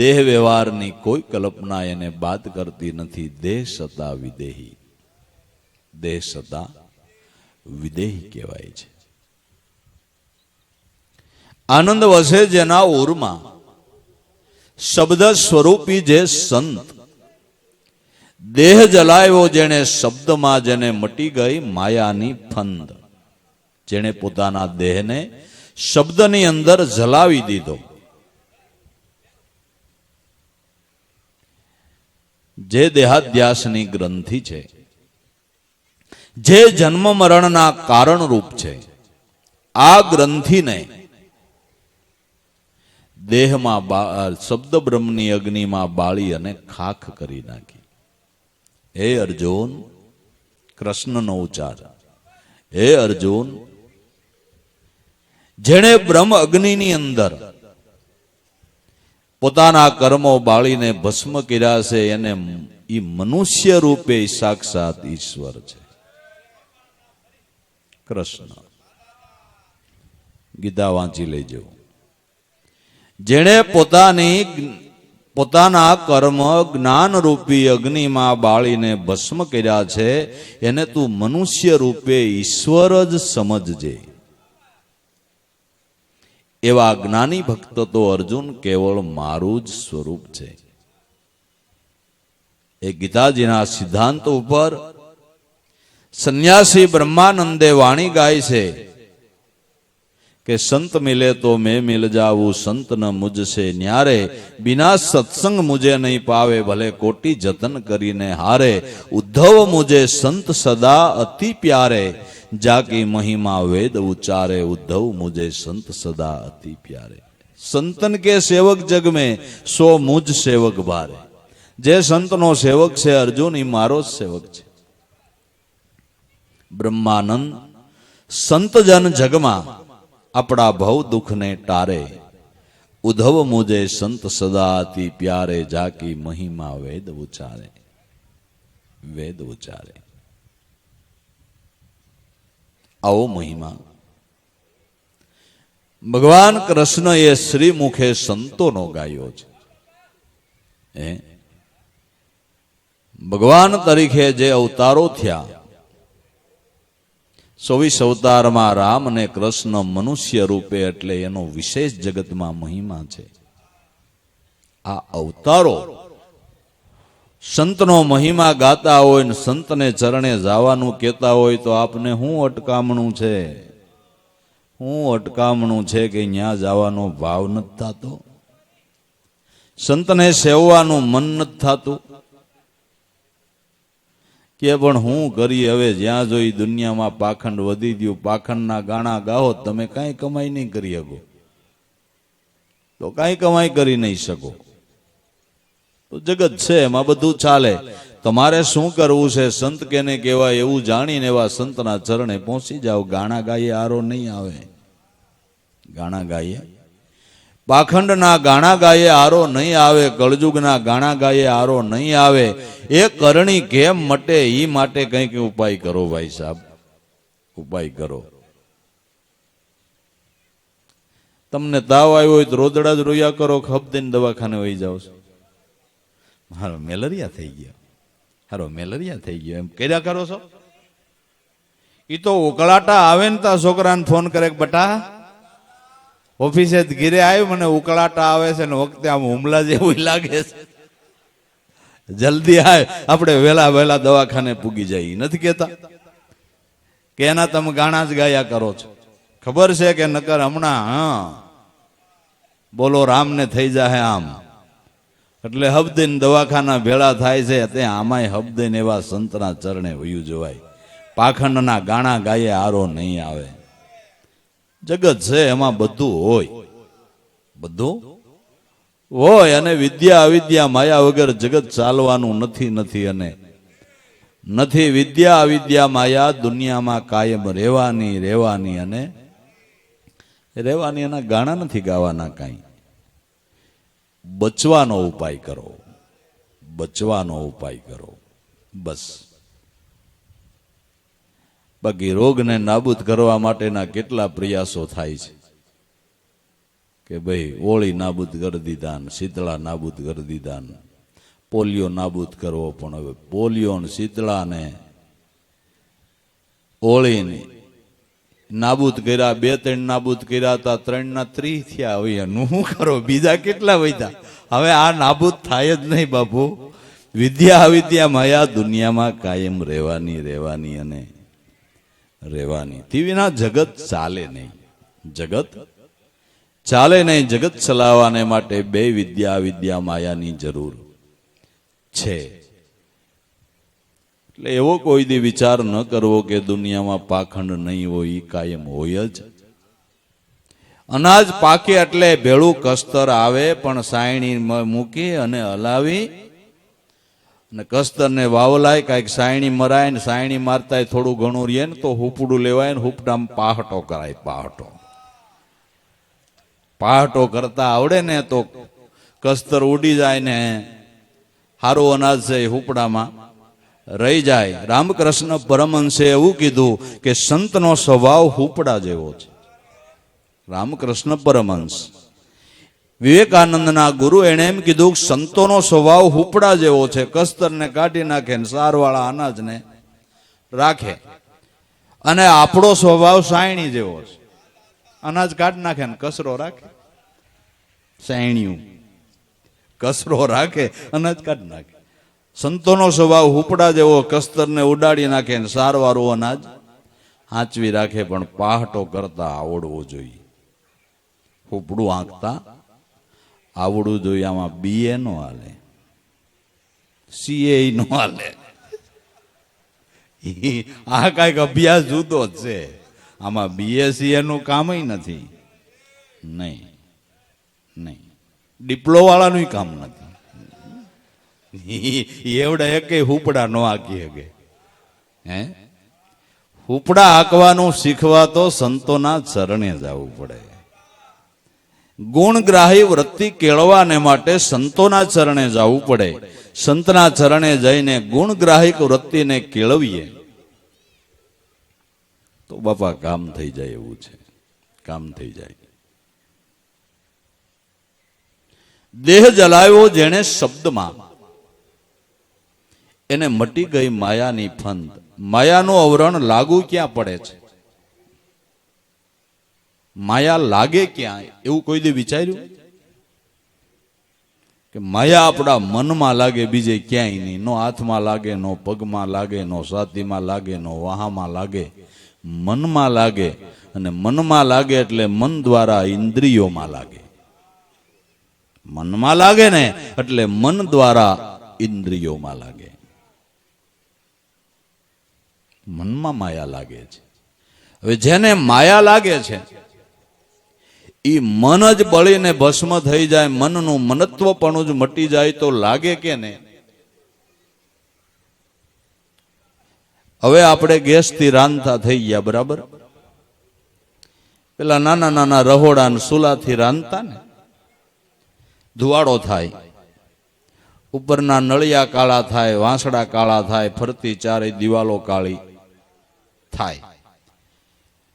દેહ વ્યવહારની કોઈ કલ્પના એને બાદ કરતી નથી. દેહ સતા વિદેહી, દેહ સતા વિદેહી કહેવાય છે. આનંદ વસે જેના ઉરમાં, શબ્દ સ્વરૂપી જે સંત, દેહ જલાવ્યો જેણે શબ્દમાં, જેને મટી ગઈ માયાની ફંદ, જેણે પોતાના દેહને શબ્દની અંદર જલાવી દીધો, જે દેહાધ્યાસની ગ્રંથિ છે, જે જન્મ મરણના કારણરૂપ છે, આ ગ્રંથિને દેહમાં શબ્દ બ્રહ્મની અગ્નિમાં બાળી અને ખાખ કરી નાખી. હે અર્જુન, કૃષ્ણનો ઉચ્ચાર, હે અર્જુન, જેણે બ્રહ્મ અગ્નિની અંદર પોતાના કર્મો બાળીને ભસ્મ કર્યા છે, એને ઈ મનુષ્ય રૂપે સાક્ષાત ઈશ્વર છે, કૃષ્ણ. ગીતા વાંચી લેજો. જેણે પોતાના કર્મ જ્ઞાન રૂપી અગ્નિમાં બાળીને ભસ્મ કર્યા છે, એને તું મનુષ્ય રૂપે ઈશ્વર જ સમજજે. એવા જ્ઞાની ભક્ત તો અર્જુન કેવળ મારું જ સ્વરૂપ છે. એ ગીતાજીના સિદ્ધાંત ઉપર સંન્યાસી બ્રહ્માનંદે વાણી ગાય છે કે સંત મિલે તો મેં મિલ જાવું, સંત ન મુझसे ન્યારે, બિના સત્સંગ મુझे નહીં પાવે, ભલે કોટી જતન કરીને હારે. ઉદ્ધવ મુझे સંત સદા અતિ પ્યારે, જાકી મહિમા વેદ ઉચ્ચારે. ઉદ્ધવ મુझे સંત સદા અતિ પ્યારે. સંતન કે સેવક જગ में સો મુझ સેવક ભારે. જે સંતનો સેવક છે અર્જુન, એ મારો જ સેવક છે. બ્રહ્માનંદ સંત જન જગમાં આપણા ભવ દુઃખને ટારે. ઉદ્ધવ મુझे સંત સદા અતિ પ્યારે, જાકી મહિમા વેદ ઉચ્ચારે. વેદ ઉચ્ચારે. આવો મહિમા ભગવાન કૃષ્ણ એ શ્રી મુખે સંતોનો ગાયો છે. ભગવાન તરીકે જે અવતારો થયા, 24 અવતારમાં રામ અને કૃષ્ણ મનુષ્ય રૂપે, એટલે એનો વિશેષ જગતમાં મહિમા છે. આ અવતારો સંતનો મહિમા ગાતા હોય ને સંતને ચરણે જવાનું કહેતા હોય તો આપને શું અટકામણું છે? શું અટકામણું છે કે ત્યાં જવાનો ભાવ નથી થતો? સંતને સેવવાનું મન નથી થતું કે પણ હું કરી? હવે જ્યાં જોઈ દુનિયામાં પાખંડ વધી ગયું. પાખંડના ગાણા ગાઓ, તમે કાંઈ કમાઈ નહીં કરી શકો, તો કાંઈ કમાઈ કરી નહીં શકો. તો જગત છે, એમાં બધું ચાલે. તમારે શું કરવું છે? સંત કેને કહેવાય એવું જાણીને એવા સંતના ચરણે પહોંચી જાઓ. ગાણા ગાઈએ આરો નહીં આવે. ગાણા ગાઈએ, પાખંડના ગાણા ગાયે આરો નહીં આવે. કળજુગના ગાણા ગાયે આરો નહીં આવે. એ કરણી કેમ મટે? એ માટે કંઈક ઉપાય કરો ભાઈ સાહેબ, ઉપાય કરો. તમને તાવ આવ્યો હોય તો રોદડા જ રોયા કરો, ખપ દઈને દવાખાને વહી જાઓ છો. હારો મેલેરિયા થઈ ગયો, હારો મેલેરિયા થઈ ગયો, એમ કર્યા કરો છો. એ તો ઉકળાટા આવે ને તા છોકરાને ફોન કરે કે બટા ઓફિસે ઘીરે આવ્યું, મને ઉકળાટા આવે છે ને વખતે આમ હુમલા જેવું લાગે છે, જલ્દી આવે, આપણે વહેલા વહેલા દવાખાને પૂગી જાય. નથી કેતા કે એના તમે ગાણા જ ગાયા કરો છો? ખબર છે કે નકર હમણાં બોલો રામને થઈ જાય આમ. એટલે હબદીન દવાખાના ભેળા થાય છે, તે આમાંય હબદીન એવા સંતના ચરણે વયું જવાય. પાખંડના ગાણા ગાયે આરો નહીં આવે. જગત છે, એમાં બધું હોય, બધું હોય. અને વિદ્યા અવિદ્યા માયા વગર જગત ચાલવાનું નથી. અને નથી વિદ્યા અવિદ્યા માયા દુનિયામાં કાયમ રહેવાની રહેવાની અને રહેવાની. એના ગાણા નથી ગાવાના કાંઈ. બચવાનો ઉપાય કરો, બચવાનો ઉપાય કરો બસ. બાકી રોગને નાબૂદ કરવા માટેના કેટલા પ્રયાસો થાય છે કે ભાઈ ઓળી નાબૂદ કરી દીધા ને શીતળા નાબૂદ કરી દીધા ને પોલિયો નાબૂદ કરવો. પણ હવે પોલિયો ને શીતળા ને ઓળીને નાબૂદ કર્યા, 2-3 નાબૂદ કર્યા હતા, 3ના 30 થયા. હવે એનું શું કરો? બીજા કેટલા વધ્યા? હવે આ નાબૂદ થાય જ નહીં બાપુ. વિદ્યા અવિદ્યા માયા દુનિયામાં કાયમ રહેવાની રહેવાની અને રહેવાની. તે વિના જગત ચાલે નહીં, જગત ચાલે નહીં. જગત ચલાવવાને માટે 2 વિદ્યા અવિદ્યા માયાની જરૂર છે. એટલે એવો કોઈ દી વિચાર ન કરવો કે દુનિયામાં પાખંડ નહીં હોય. એ કાયમ હોય જ. અનાજ પાકે એટલે ભેળું કસ્તર આવે, પણ સાયણી મૂકી અને હલાવી અને કસ્તરને વાવલાય, કાંઈક સાયણી મરાય ને સાયણી મારતા થોડું ઘણું રહે ને તો હુપડું લેવાય ને હુપડામાં પાહટો કરાય. પાહટો પાહટો કરતા આવડે ને તો કસ્તર ઉડી જાય ને સારું અનાજ છે હુપડામાં રહી જાય. રામકૃષ્ણ પરમહંસે એવું કીધું કે સંતનો સ્વભાવ હુપડા જેવો છે. રામકૃષ્ણ પરમહંસ વિવેકાનંદના ગુરુ એણે એમ કીધું કે સંતોનો સ્વભાવ હુપડા જેવો છે. કસ્તરને કાઢી નાખે ને સારવાળા અનાજને રાખે. અને આપણો સ્વભાવ સાયણી જેવો છે. અનાજ કાઢી નાખે ને કસરો રાખે. સાયણીયું કસરો રાખે, અનાજ કાઢી નાખે. સંતોનો સ્વભાવ હુપડા જેવો, કસ્તરને ઉડાડી નાખે ને સારવાળું અનાજ હાંચવી રાખે. પણ પાહટો કરતા આવડવો જોઈએ. હુપડું આંકતા આવડવું જોઈએ. આમાં BA નો હાલે, CA નો હાલે. આ કઈક અભ્યાસ જુદો જ છે. આમાં BA CA નું કામ નથી. નહીં નહીં, ડિપ્લો વાળાનું કામ નથી. એવડા એક હુપડા નો આંકી શકે. હે, હુપડા આંકવાનું શીખવા તો સંતોના ચરણે જવું પડે. ગુણગ્રાહી વૃત્તિ કેળવાને માટે સંતોના ચરણે જવું પડે. સંતના ચરણે જઈને ગુણગ્રાહિક વૃત્તિને કેળવીએ તો બાપા કામ થઈ જાય. એવું છે, કામ થઈ જાય. દેહ જલાવ્યો જેણે શબ્દમાં, એને મટી ગઈ માયાની ફંદ. માયાનું આવરણ લાગુ ક્યાં પડે છે? માયા લાગે ક્યાં? એવું કોઈ દી વિચાર્યું કે માયા આપણા મનમાં લાગે, બીજે ક્યાંય નહીં? નો હાથમાં લાગે, નો પગમાં લાગે, નો છાતીમાં લાગે, નો વાહામાં લાગે, મનમાં લાગે. અને મનમાં લાગે એટલે મન દ્વારા ઇન્દ્રિયોમાં લાગે. મનમાં લાગે ને એટલે મન દ્વારા ઇન્દ્રિયોમાં લાગે. મનમાં માયા લાગે છે. હવે જેને માયા લાગે છે એ મન જ બળીને ભસ્મ થઈ જાય, મનનું મનત્વપણું જ મટી જાય તો લાગે કે ને? હવે આપણે ગેસથી રાંધતા થઈ ગયા, બરાબર? પેલા નાના નાના રહોડા ને સુલાથી રાંધતા ને, ધુવાડો થાય, ઉપરના નળિયા કાળા થાય, વાંસડા કાળા થાય, ફરતી ચારે દિવાલો કાળી થાય.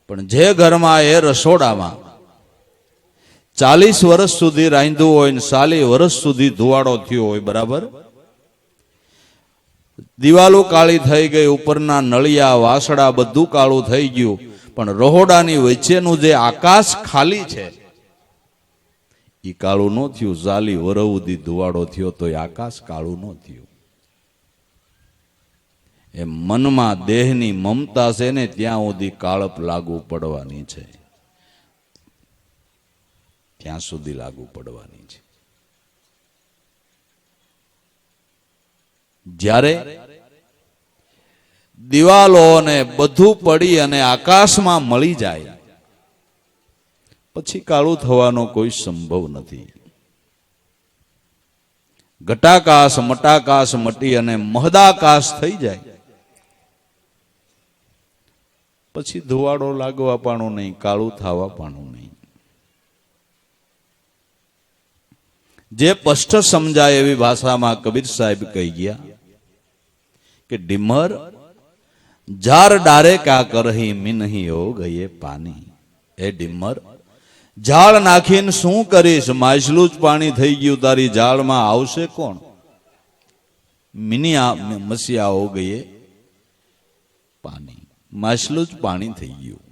પણ જે ઘરમાં એ રસોડામાં 40 વર્ષ સુધી રાંધ્યું હોય ને 40 વર્ષ સુધી ધુવાડો થયો હોય, બરાબર? દિવાલો કાળી થઈ ગઈ, ઉપરના નળિયા વાસડા બધું કાળું થઈ ગયું, પણ રહોડાની વચ્ચેનું જે આકાશ ખાલી છે એ કાળું ન થયું. 40 વર્ષ સુધી ધુવાડો થયો તો એ આકાશ કાળું ન થયું. એ મનમાં દેહની મમતા છે ને ત્યાં સુધી કાળપ લાગુ પડવાની છે, ત્યાં સુધી લાગુ પડવાની છે. જ્યારે દિવાલો ને બધું પડી અને આકાશમાં મળી જાય પછી કાળું થવાનો કોઈ સંભવ નથી. ઘટાકાશ મટાકાશ મટી અને મહદાકાશ થઈ જાય પછી ધુવાડો લાગવા પાણું નહીં, કાળું થવા પાણું નહીં. જે સ્પષ્ટ સમજાય એવી ભાષામાં કબીર સાહેબ કહી ગયા કે ડિમર જાર ડારે ક્યા કરહી મિનહી હો ગયે પાણી. એ ડિમર, ઝાડ નાખીને શું કરીશ, માછલું જ પાણી થઈ ગયું, તારી ઝાડમાં આવશે કોણ? મિનિયા મસિયા હો ગયે પાણી, માછલું જ પાણી થઈ ગયું,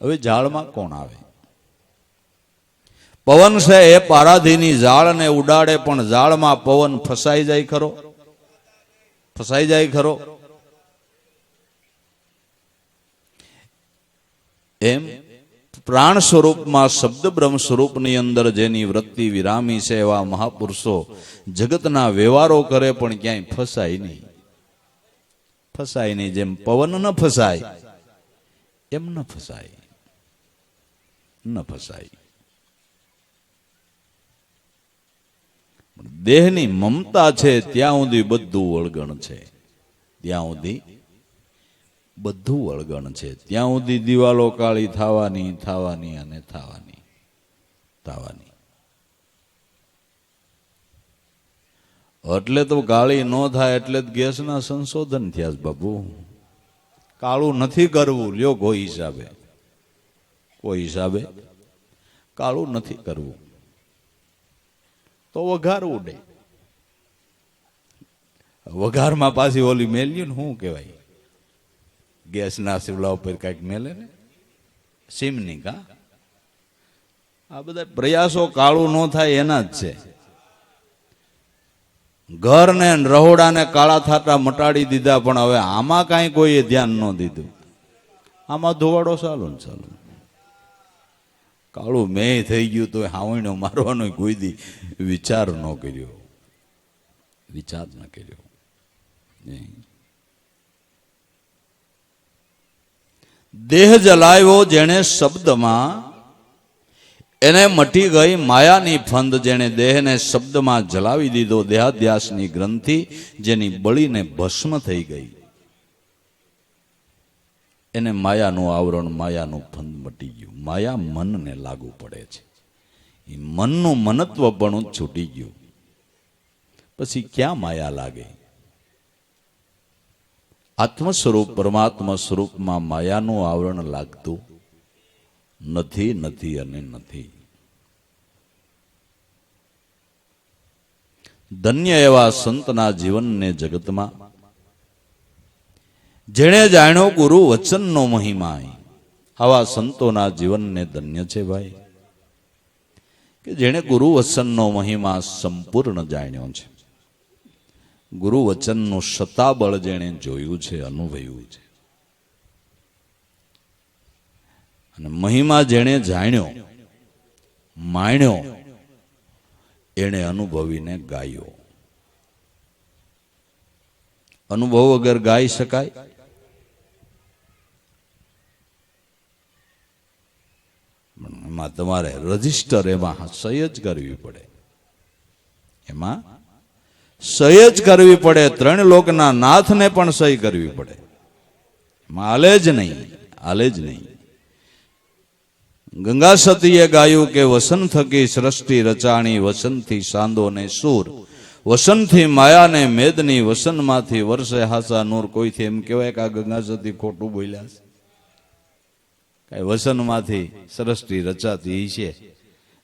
હવે ઝાડમાં કોણ આવે? પવન છે એ પારાધીની ઝાડને ઉડાડે, પણ ઝાડમાં પવન ફસાઈ જાય ખરો? ફસાઈ જાય ખરો? એમ પ્રાણ સ્વરૂપમાં શબ્દ બ્રહ્મ સ્વરૂપની અંદર જેની વૃત્તિ વિરામી છે એવા મહાપુરુષો જગતના વ્યવહારો કરે પણ ક્યાંય ફસાય નહીં. ફસાય નહીં. જેમ પવન ન ફસાય એમ ન ફસાય, ન ફસાય. દેહની મમતા છે ત્યાં સુધી બધું વળગણ છે, ત્યાં સુધી બધું વળગણ છે, ત્યાં સુધી દિવાલો કાળી થવાની થવાની અને થવાની થવાની. એટલે તો કાળી ન થાય એટલે જ ગેસના સંશોધન થયા છે બાપુ. કાળું નથી કરવું, લ્યો કોઈ હિસાબે, કોઈ હિસાબે કાળું નથી કરવું તો વઘાર ઉડે. વઘારમાં પાછી ઓલી મેલ્યું ને શું કહેવાય, ગેસના શિવલા ઉપર કઈક મેલે ને, સીમની કા. આ બધા પ્રયાસો કાળું ન થાય એના જ છે. ઘર ને રહોડાને કાળા થાટા મટાડી દીધા, પણ હવે આમાં કાંઈ કોઈએ ધ્યાન ન દીધું. આમાં ધોવાડો ચાલુ ને ચાલુ. કાળું મેં થઈ ગયું તો હાવણીઓ મારવાનો કોઈ દી વિચાર ન કર્યો, વિચાર ન કર્યો. દેહ જલાવ્યો જેણે શબ્દમાં, એને મટી ગઈ માયાની ફંદ. જેણે દેહને શબ્દમાં જલાવી દીધો, દેહાધ્યાસની ગ્રંથિ જેની બળીને ભસ્મ થઈ ગઈ, એને માયાનું આવરણ, માયાનું ફંદ મટી ગયું. માયા મનને લાગુ પડે છે, એ મનનું મનત્વ પણ છૂટી ગયું. પછી ક્યાં માયા લાગે? આત્મ સ્વરૂપ પરમાત્મા સ્વરૂપમાં માયાનું આવરણ લાગતું નથી, નથી અને નથી. ધન્ય એવા સંતના જીવનને જગતમાં જેણે જાણ્યો ગુરુ વચનનો મહિમા, આવા સંતોના જીવનને ધન્ય છે ભાઈ, કે જેણે ગુરુ વચનનો મહિમા સંપૂર્ણ જાણ્યો છે. ગુરુ વચનનું શતાબળ જેણે જોયું છે, અનુભવ્યું છે, અને મહિમા જેણે જાણ્યો, માણ્યો, એણે અનુભવીને ગાયો. અનુભવ વગર ગાઈ શકાય? એમાં તમારે રજીસ્ટર, એમાં સહી જ કરવી પડે, એમાં સહી જ કરવી પડે. ત્રણ લોકના નાથને પણ સહી કરવી પડે, એમાં હાલે જ નહીં, હાલે જ નહીં. ગંગા સતીએ ગાયું કે વસન થકી સૃષ્ટિ રચાણી, વસનથી સાંદો ને સૂર, વસનથી માયા ને મેદની, વસનમાંથી વર્ષે હાસા નૂર. કોઈથી એમ કહેવાય કે આ ગંગા સતી ખોટું બોલ્યા છે? કઈ વસનમાંથી સૃષ્ટિ રચાતી છે,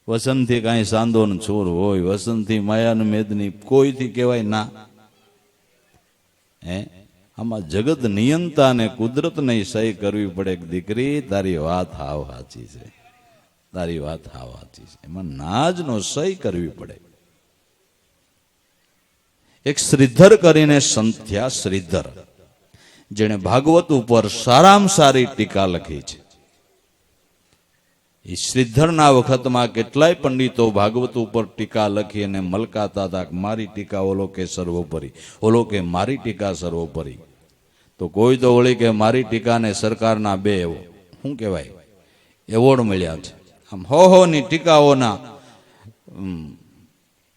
વસનથી કાંઈ સાંદો ને છોર હોય, વસનથી માયા ને મેદની, કોઈથી કહેવાય ના? હે, આમાં જગત નિયંતા ને કુદરત ને સહી કરવી પડે કે દીકરી તારી વાત હાવ સાચી છે, તારી વાત હાવ સાચી છે. એમાં નાજ નો સહી કરવી પડે. એક શ્રીધર કરીને સંત થયા, શ્રીધર, જેણે ભાગવત ઉપર સારામાં સારી ટીકા લખી છે. એ શ્રીધરના વખતમાં કેટલાય પંડિતો ભાગવત ઉપર ટીકા લખી અને મલકાતા હતા કે મારી ટીકા ઓલો કે સર્વોપરી, ઓલો કે મારી ટીકા સર્વોપરી. તો કોઈ તો વળી કે મારી ટીકાને સરકારના 2 શું કહેવાય એવોર્ડ મળ્યા છે. આમ હો ની ટીકાઓના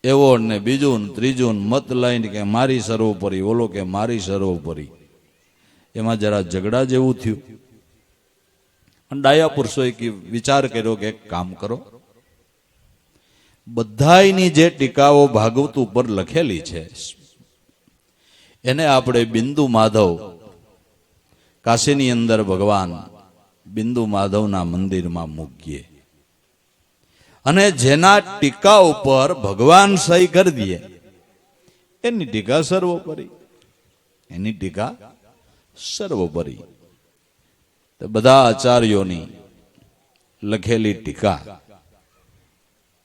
એવોર્ડ ને બીજું ને ત્રીજું મત લઈને કે મારી સર્વોપરી, ઓલો કે મારી સર્વોપરી. એમાં જરા ઝઘડા જેવું થયું. ડાયા પુરુષોએ વિચાર કર્યો કે એક કામ કરો, બધાયની જે ટીકાઓ ભાગવત ઉપર લખેલી છે એને આપણે બિંદુ માધવ, કાશીની અંદર ભગવાન બિંદુ માધવના મંદિરમાં મૂકીએ અને જેના ટીકા ઉપર ભગવાન સહી કરી દે એની ટીકા સર્વોપરી, એની ટીકા સર્વોપરી. બધા આચાર્યોની લખેલી ટીકા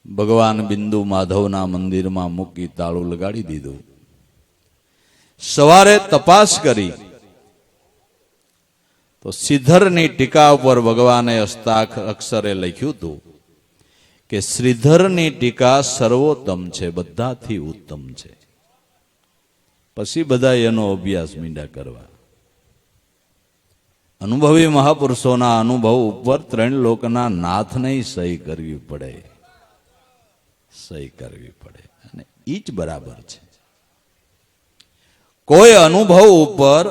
ભગવાન બિંદુ માધવના મંદિરમાં મૂકી તાળું લગાડી દીધું. સવારે તપાસ કરી તો શ્રીધરની ટીકા ઉપર ભગવાને હસ્તાક્ષર અક્ષરે લખ્યું હતું કે શ્રીધરની ટીકા સર્વોત્તમ છે, બધાથી ઉત્તમ છે. પછી બધા એનો અભ્યાસ મીંડા કરવા. અનુભવી મહાપુરુષોના અનુભવ ઉપર ત્રણ લોકના નાથને સહી કરવી પડે, સહી કરવી પડે, અને ઈ જ બરાબર છે. કોઈ અનુભવ ઉપર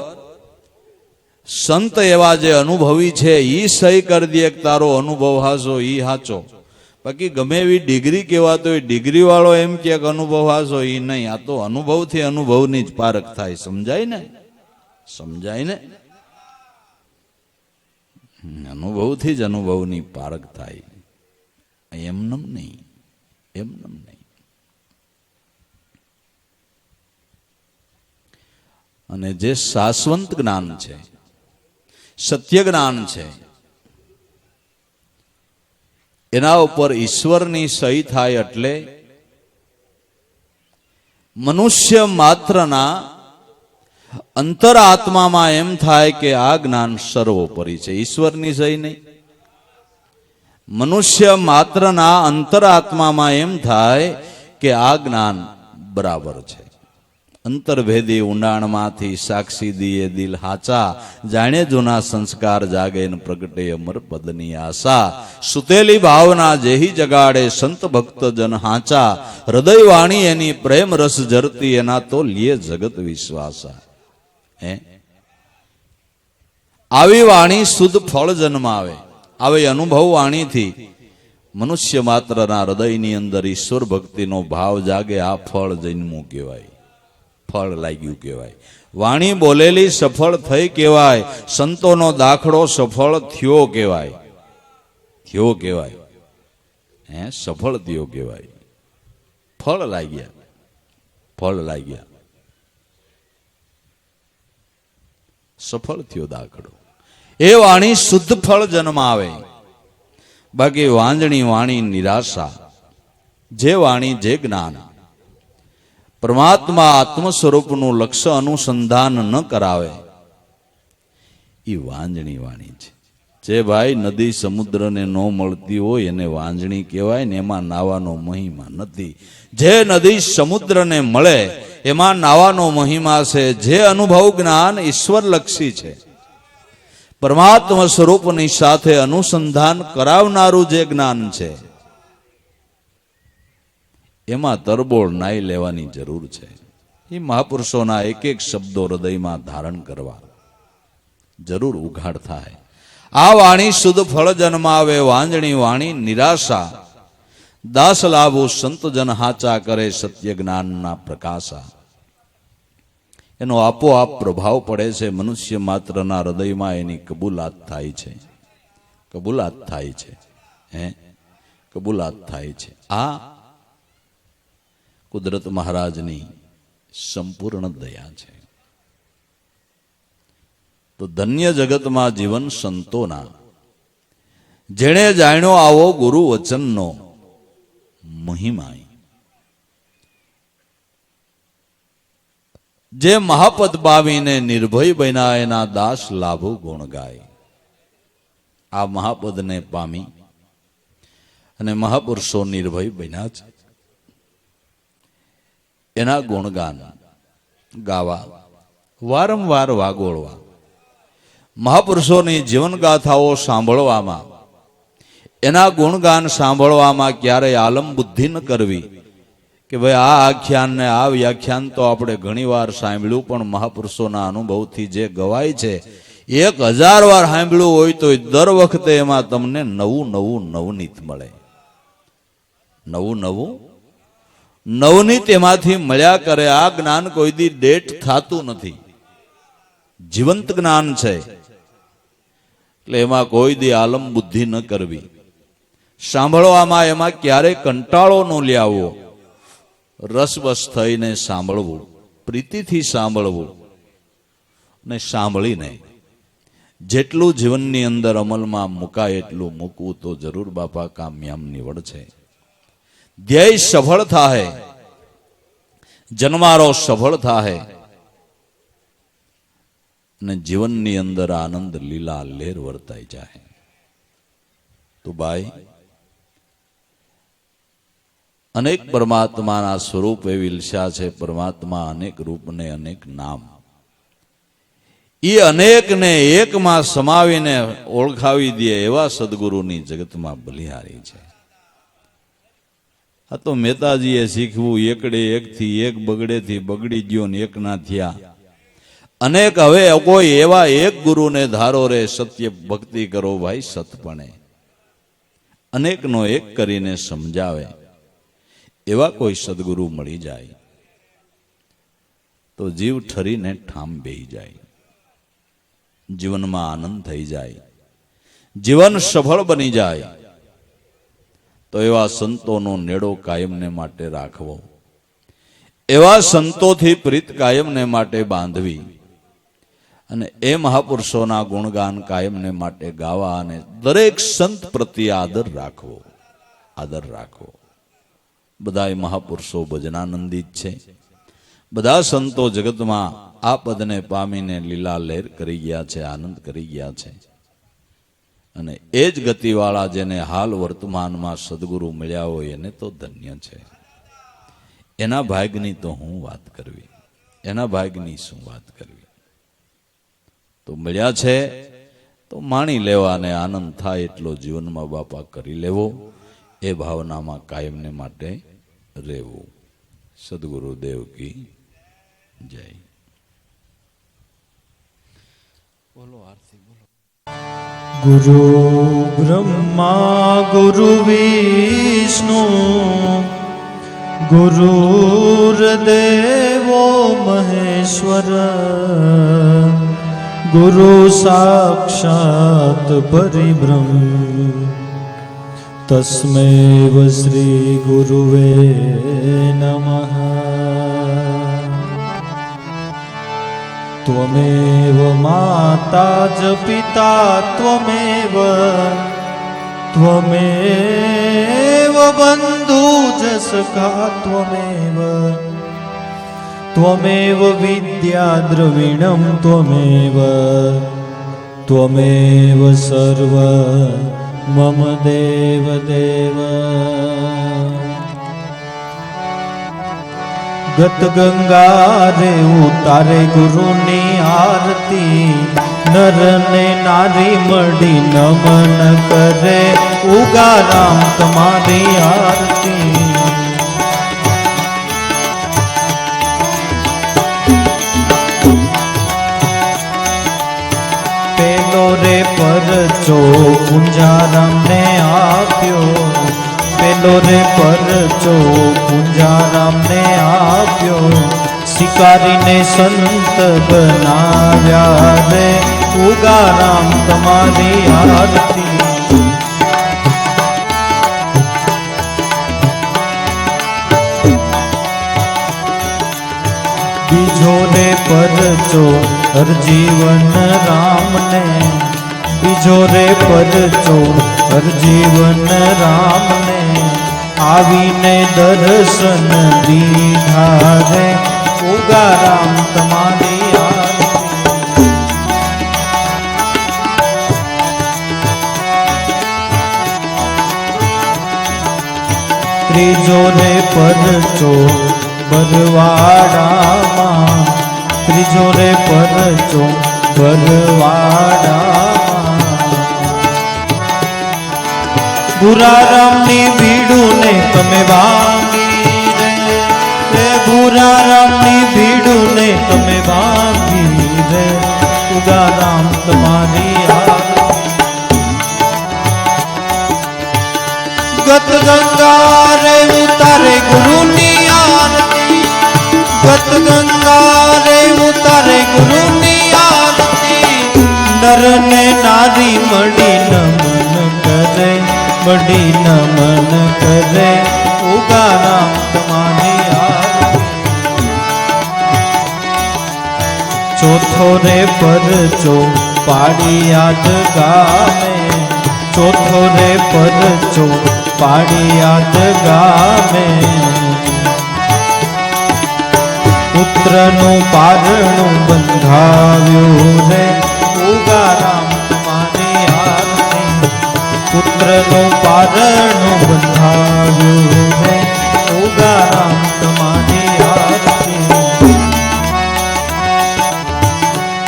સંત એવા જે અનુભવી છે ઈ સહી કરી દે કે તારો અનુભવ હાચો, ઈ હાચો. બાકી ગમે એવી ડિગ્રી કહેવાતો હોય, ડિગ્રી વાળો એમ કે અનુભવ હાચો, ઈ નહીં. આ તો અનુભવથી અનુભવની જ પારખ થાય. સમજાય ને? સમજાય ને? અનુભવથી જ અનુભવની પારખ થાય, એમનેમ નહીં, એમનેમ નહીં. અને જે શાશ્વત જ્ઞાન છે, સત્ય જ્ઞાન છે, એના ઉપર ઈશ્વરની સહી થાય એટલે મનુષ્ય માત્રના અંતરાત્મામાં એમ થાય કે આ જ્ઞાન સર્વોપરી છે. ઈશ્વરની સહી નહીં, મનુષ્ય માત્રના અંતરાત્મામાં એમ થાય કે આ જ્ઞાન બરાબર છે. અંતરભેદી ઊંડાણમાંથી સાક્ષી દીએ દિલ હાચા, જાણે જૂના સંસ્કાર જાગે ને પ્રગટે અમર પદની આશા. સુતેલી ભાવના જેહી જગાડે સંત ભક્ત જન હાચા, હૃદય વાણી એની પ્રેમ રસ જરતી એના તો લીએ જગત વિશ્વાસા. આવી વાણી શુદ્ધ ફળ જન્માવે. આવી અનુભવ વાણીથી મનુષ્ય માત્રના હૃદયની અંદર ઈશ્વર ભક્તિનો ભાવ જાગે. આ ફળ જન્મું કહેવાય, ફળ લાગ્યું કહેવાય. વાણી બોલેલી સફળ થઈ કહેવાય. સંતોનો દાખલો સફળ થયો કહેવાય, થયો કહેવાય. સફળ થયો કહેવાય. ફળ લાગ્યા, ફળ લાગ્યા, સફળ થયો દાખલો. એ વાણી શુદ્ધ ફળ જન્માવે. બાકી વાંજણી વાણી નિરાશા. જે વાણી, જે જ્ઞાન પરમાત્મા આત્મ સ્વરૂપનું લક્ષ્ય અનુસંધાન ન કરાવે એ વાંજણી વાણી છે. જે ભાઈ નદી સમુદ્રને ન મળતી હોય એને વાંજણી કહેવાય ને એમાં નાવાનો મહિમા નથી. જે નદી સમુદ્રને મળે એમાં નાવાનો મહિમા છે. જે અનુભવ જ્ઞાન ઈશ્વરલક્ષી છે, પરમાત્મા સ્વરૂપની સાથે અનુસંધાન કરાવનારું જે જ્ઞાન છે એમાં તરબોળ નાઈ લેવાની જરૂર છે. એ મહાપુરુષોના એક એક શબ્દો હૃદયમાં ધારણ કરવા જરૂર ઉઘાડ થાય. આ વાણી શુદ્ધ ફળ જન્માવે. વાંજણી વાણી નિરાશા. દાસ લાભો સંત જન હાચા કરે સત્ય જ્ઞાનના પ્રકાશા. એનો આપોઆપ પ્રભાવ પડે છે. મનુષ્ય માત્રના હૃદયમાં એની કબૂલાત થાય છે, કબૂલાત થાય છે, કબૂલાત થાય છે. આ કુદરત મહારાજની સંપૂર્ણ દયા છે. તો ધન્ય જગતમાં જીવન સંતોના, જેણે જાણ્યો આવો ગુરુ વચનનો મહિમા. જે મહાપદ પામીને નિર્ભય બન્યા એના દાસ લાભો ગુણ ગાય. આ મહાપદને પામી અને મહાપુરુષો નિર્ભય બન્યા છે. એના ગુણગાન ગાવા, વારંવાર વાગોળવા, મહાપુરુષોની જીવનગાથાઓ સાંભળવામાં, એના ગુણગાન સાંભળવામાં ક્યારેય આલમ બુદ્ધિ ન કરવી કે ભાઈ આ આખ્યાન ને આ વ્યાખ્યાન તો આપણે ઘણી વાર સાંભળ્યું, પણ મહાપુરુષોના અનુભવથી જે ગવાય છે 1000 વાર સાંભળ્યું હોય તો દર વખતે એમાં તમને નવું નવું નવનીત મળે. નવું નવું નવનીત એમાંથી મળ્યા કરે. આ જ્ઞાન કોઈ દી ડેટ થતું નથી, જીવંત જ્ઞાન છે. એટલે એમાં કોઈ દી આલમ બુદ્ધિ ન કરવી. સાંભળવામાં એમાં ક્યારેય કંટાળો ન લેવો. રસબસ થઈને સાંભળવું, પ્રીતિથી સાંભળવું, ને સાંભળીને જેટલું જીવનની અંદર અમલમાં મુકાય એટલું મૂકવું તો જરૂર બાપા કામયાબ નીવડશે. ધ્યેય સફળ થાય, જન્મારો સફળ થાય, અને જીવનની અંદર આનંદ લીલા લહેર વર્તાઈ જાય. તો ભાઈ, અનેક પરમાત્માના સ્વરૂપ એવી ઈર્ષા છે. પરમાત્મા અનેક રૂપ ને અનેક નામ, એ અનેકને એકમાં સમાવીને ઓળખાવી દે એવા સદગુરુની જગતમાં બલિહારી છે. આ તો મહેતાજીએ શીખવું, એકડે એકથી એક, બગડેથી બગડી ગયો ને એક ના થયા. અનેક હવે કોઈ એવા એક ગુરુને ધારો રે, સત્ય ભક્તિ કરો ભાઈ સતપણે. અનેકનો એક કરીને સમજાવે એવા કોઈ સદગુરુ મળી જાય તો જીવ ઠરીને ઠામ બેહી જાય, જીવનમાં આનંદ થઈ જાય, જીવન સફળ બની જાય. તો એવા સંતોનો નેડો કાયમને માટે રાખવો, એવા સંતોથી પ્રીત કાયમને માટે બાંધવી, અને એ મહાપુરુષોના ગુણગાન કાયમને માટે ગાવા, અને દરેક સંત પ્રત્યે આદર રાખવો. આદર રાખવો. બધાય મહાપુરુષો ભજનાનંદિત છે. બધા સંતો જગતમાં આ પદને પામીને લીલા લહેર કરી ગયા છે, આનંદ કરી ગયા છે. અને એ જ ગતિવાળા જેને હાલ વર્તમાનમાં સદગુરુ મળ્યા હોય એને તો ધન્ય છે. એના ભાગ્યની તો હું વાત કરવી, એના ભાગ્યની શું વાત કરવી. તો મળ્યા છે તો માણી લેવા, અને આનંદ થાય એટલો જીવનમાં બાપા કરી લેવો. એ ભાવનામાં કાયમને માટે રહેવું. સદગુરુદેવ કી જય. બોલો આરતી બોલો. ગુરુ બ્રહ્મા ગુરુ વિષ્ણુ ગુરુર્દેવો મહેશ્વર ગુરુ સાક્ષાત પરિબ્રહ્મ તસ્મૈવ શ્રી ગુરુવે નમઃ. ત્વમેવ માતા જ પિતા ત્વમેવ ત્વમેવ બંધુ જ સખા ત્વમેવ ત્વમેવ વિદ્યા દ્રવિણમ ત્વમેવ ત્વમેવ સર્વ મમ દેવ દેવ. ગત ગંગા રે ઉતારે ગુરુની આરતી, નર ને નારી મળી નમન કરે, ઉગારામ તમારી આરતી. પેલો રે પરચો કુંજારામ ને આપ્યો, પેલો રે પરચો કુંજારામ ને આપ્યો, શિકારીને સંત બનાવ્યા રે, ઉગારામ તમારી આરતી. બીજો રે પરચો હરજીવન રામને, બીજો રે પરચો હરજીવન રામને, આવીને દર્શન દીધા રે, ઉગારામ તમારી આરતી. ત્રીજો રે પરચો બરવાડામાં, ત્રીજો રે પરચો બરવાડામાં, ભુરારામની ભીડુને તમે ભાંગી રે, ભુરારામની ભીડુને તમે ભાંગી રે, ઉગા રામ તમારી આરતી ગત ગંગા રે ઉતારે ગુરુની આરતી ગત ગંગા રે ઉતારે ગુરુની આરતી નર ને નારી મળી નમન કરે મળી નમન કરે ઉગા રામ તમારી આરતી ચોથો રે પરચો પાડી યાદ ગામે ચોથો રે પરચો પાડી યાદ ગામે પુત્રનું પારણું બંધાવ્યું રે ઉગા રામ તમારી આરતી પુત્રનું પારણું બંધાવ્યું રે ઉગા રામ તમારી આરતી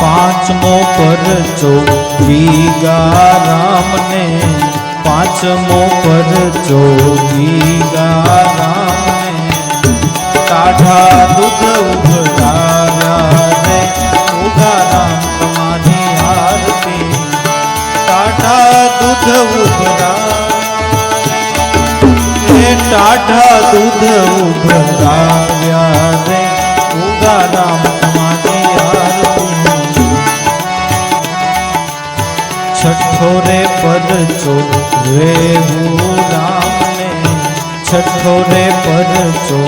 પાંચમો પરચો ગીગા રામને પાંચમો પરચો ગીગા રામને ટાઢા દૂધ ઉભરાવ્યા રે ઉગા રામ તમારી આરતી ટાઢા દૂધ ઉભરાવ્યા ટાઢા દૂધ ઉભરાવ્યા રે ઉગા રામ તમારી આરતી છઠ્ઠો રે પરચો રેવું રામને છઠ્ઠો રે પરચો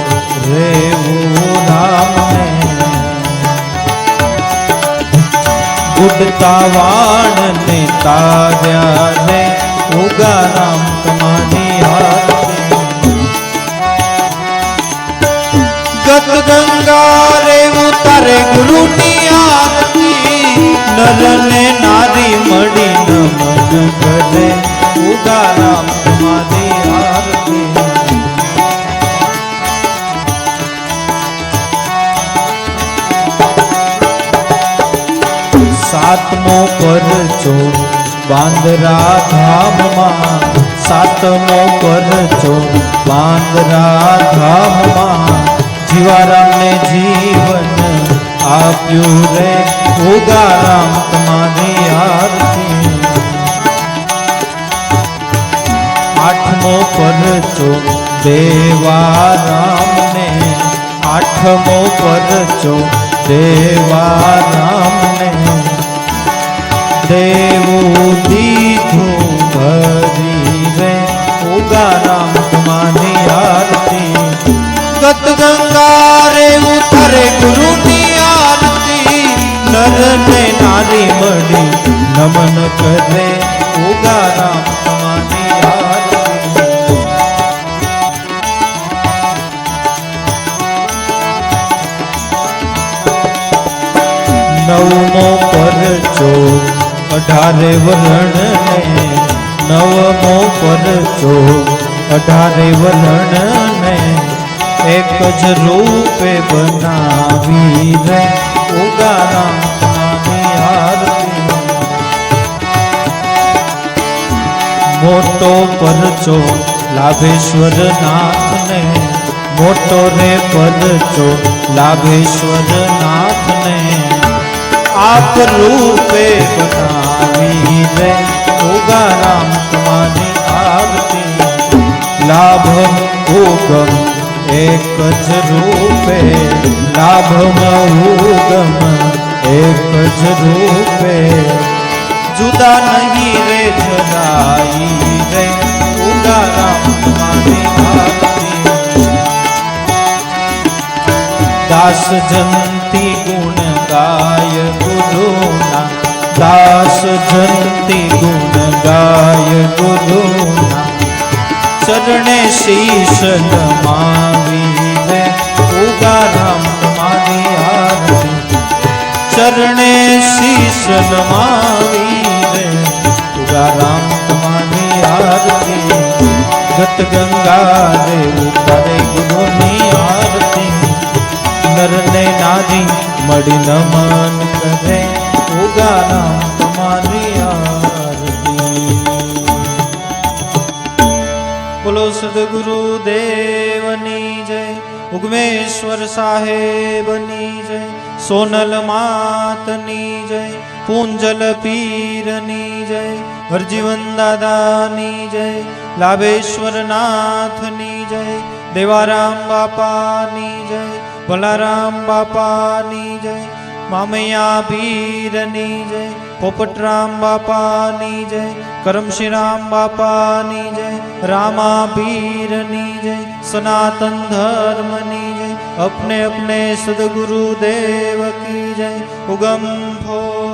રેવું રામને ઉડતા વાણ ને તાર્યા રે ઉગા રામ તમારી આરતી ગત ગંગા રે ઉતારે ગુરુની આરતી નર ને નારી મળી નમન કરે ઉગા રામ તમારી આરતી સાતમો પરચો બાંદરા ધામમાં સાતમો પરચો બાંદરા ધામમાં જીવારામને જીવન આપ્યું રે ઉગા રામ તમારી આરતી આઠમો પરચો દેવા રામને આઠમો પરચો દેવા રામને દેવું દીધું ભરી રે ઉગા રામ તમારી આરતી ગત ગંગા રે ઉતારે ગુરુની આરતી નર ને નારી મળી નમન કરે ઉગા રામ તમારી આરતી નવમો પરચો 18 વરણ ને નવમો પરચો 18 વરણ ને એક જ રૂપે બનાવી રે ઉગા રામ તમારી આરતી મોટો પરચો લાભેશ્વર નાથને મોટો રે પરચો લાભેશ્વર નાથને આપ રૂપે બનાવી રે ઉગા રામ તમારી આરતી લાભ ઉગમ એક જ રૂપે લાભમ ઉગમ એક જ રૂપે જુદા નહીં રે જરાઈ રે ઉગા રામ તમારી આરતી દાસ જંતી ગુણ ગાય ગુરુના દાસ જંતી ગુણ ગાય ગુરુના ચરણે શીશ નમાવી રે ઉગા રામ તમારી આરતી ચરણે શીશ નમાવી રે ઉગા રામ તમારી આરતી ગત ગંગા રે ઉતારે ગુરુની આરતી નર ને નારી મળી નમન કરે ઉગા રામ તમારી આરતી બોલો સદગુરુ દેવની જય ઉગમેશ્વર સાહેબની જય સોનલ માતની જય પૂંજલ પીરની જય, હરજીવન દાદાની જય, લાભેશ્વર નાથની જય, દેવારામ બાપાની જય, ભલારામ બાપાની જય, મામૈયા ભીરની જય, પોપટરામ બાપાની જય, કરમશીરામ બાપાની જય, રામા ભીરની જય, સનાતન ધર્મની જય, अपने अपने सदगुरु देव की जय, उगम फो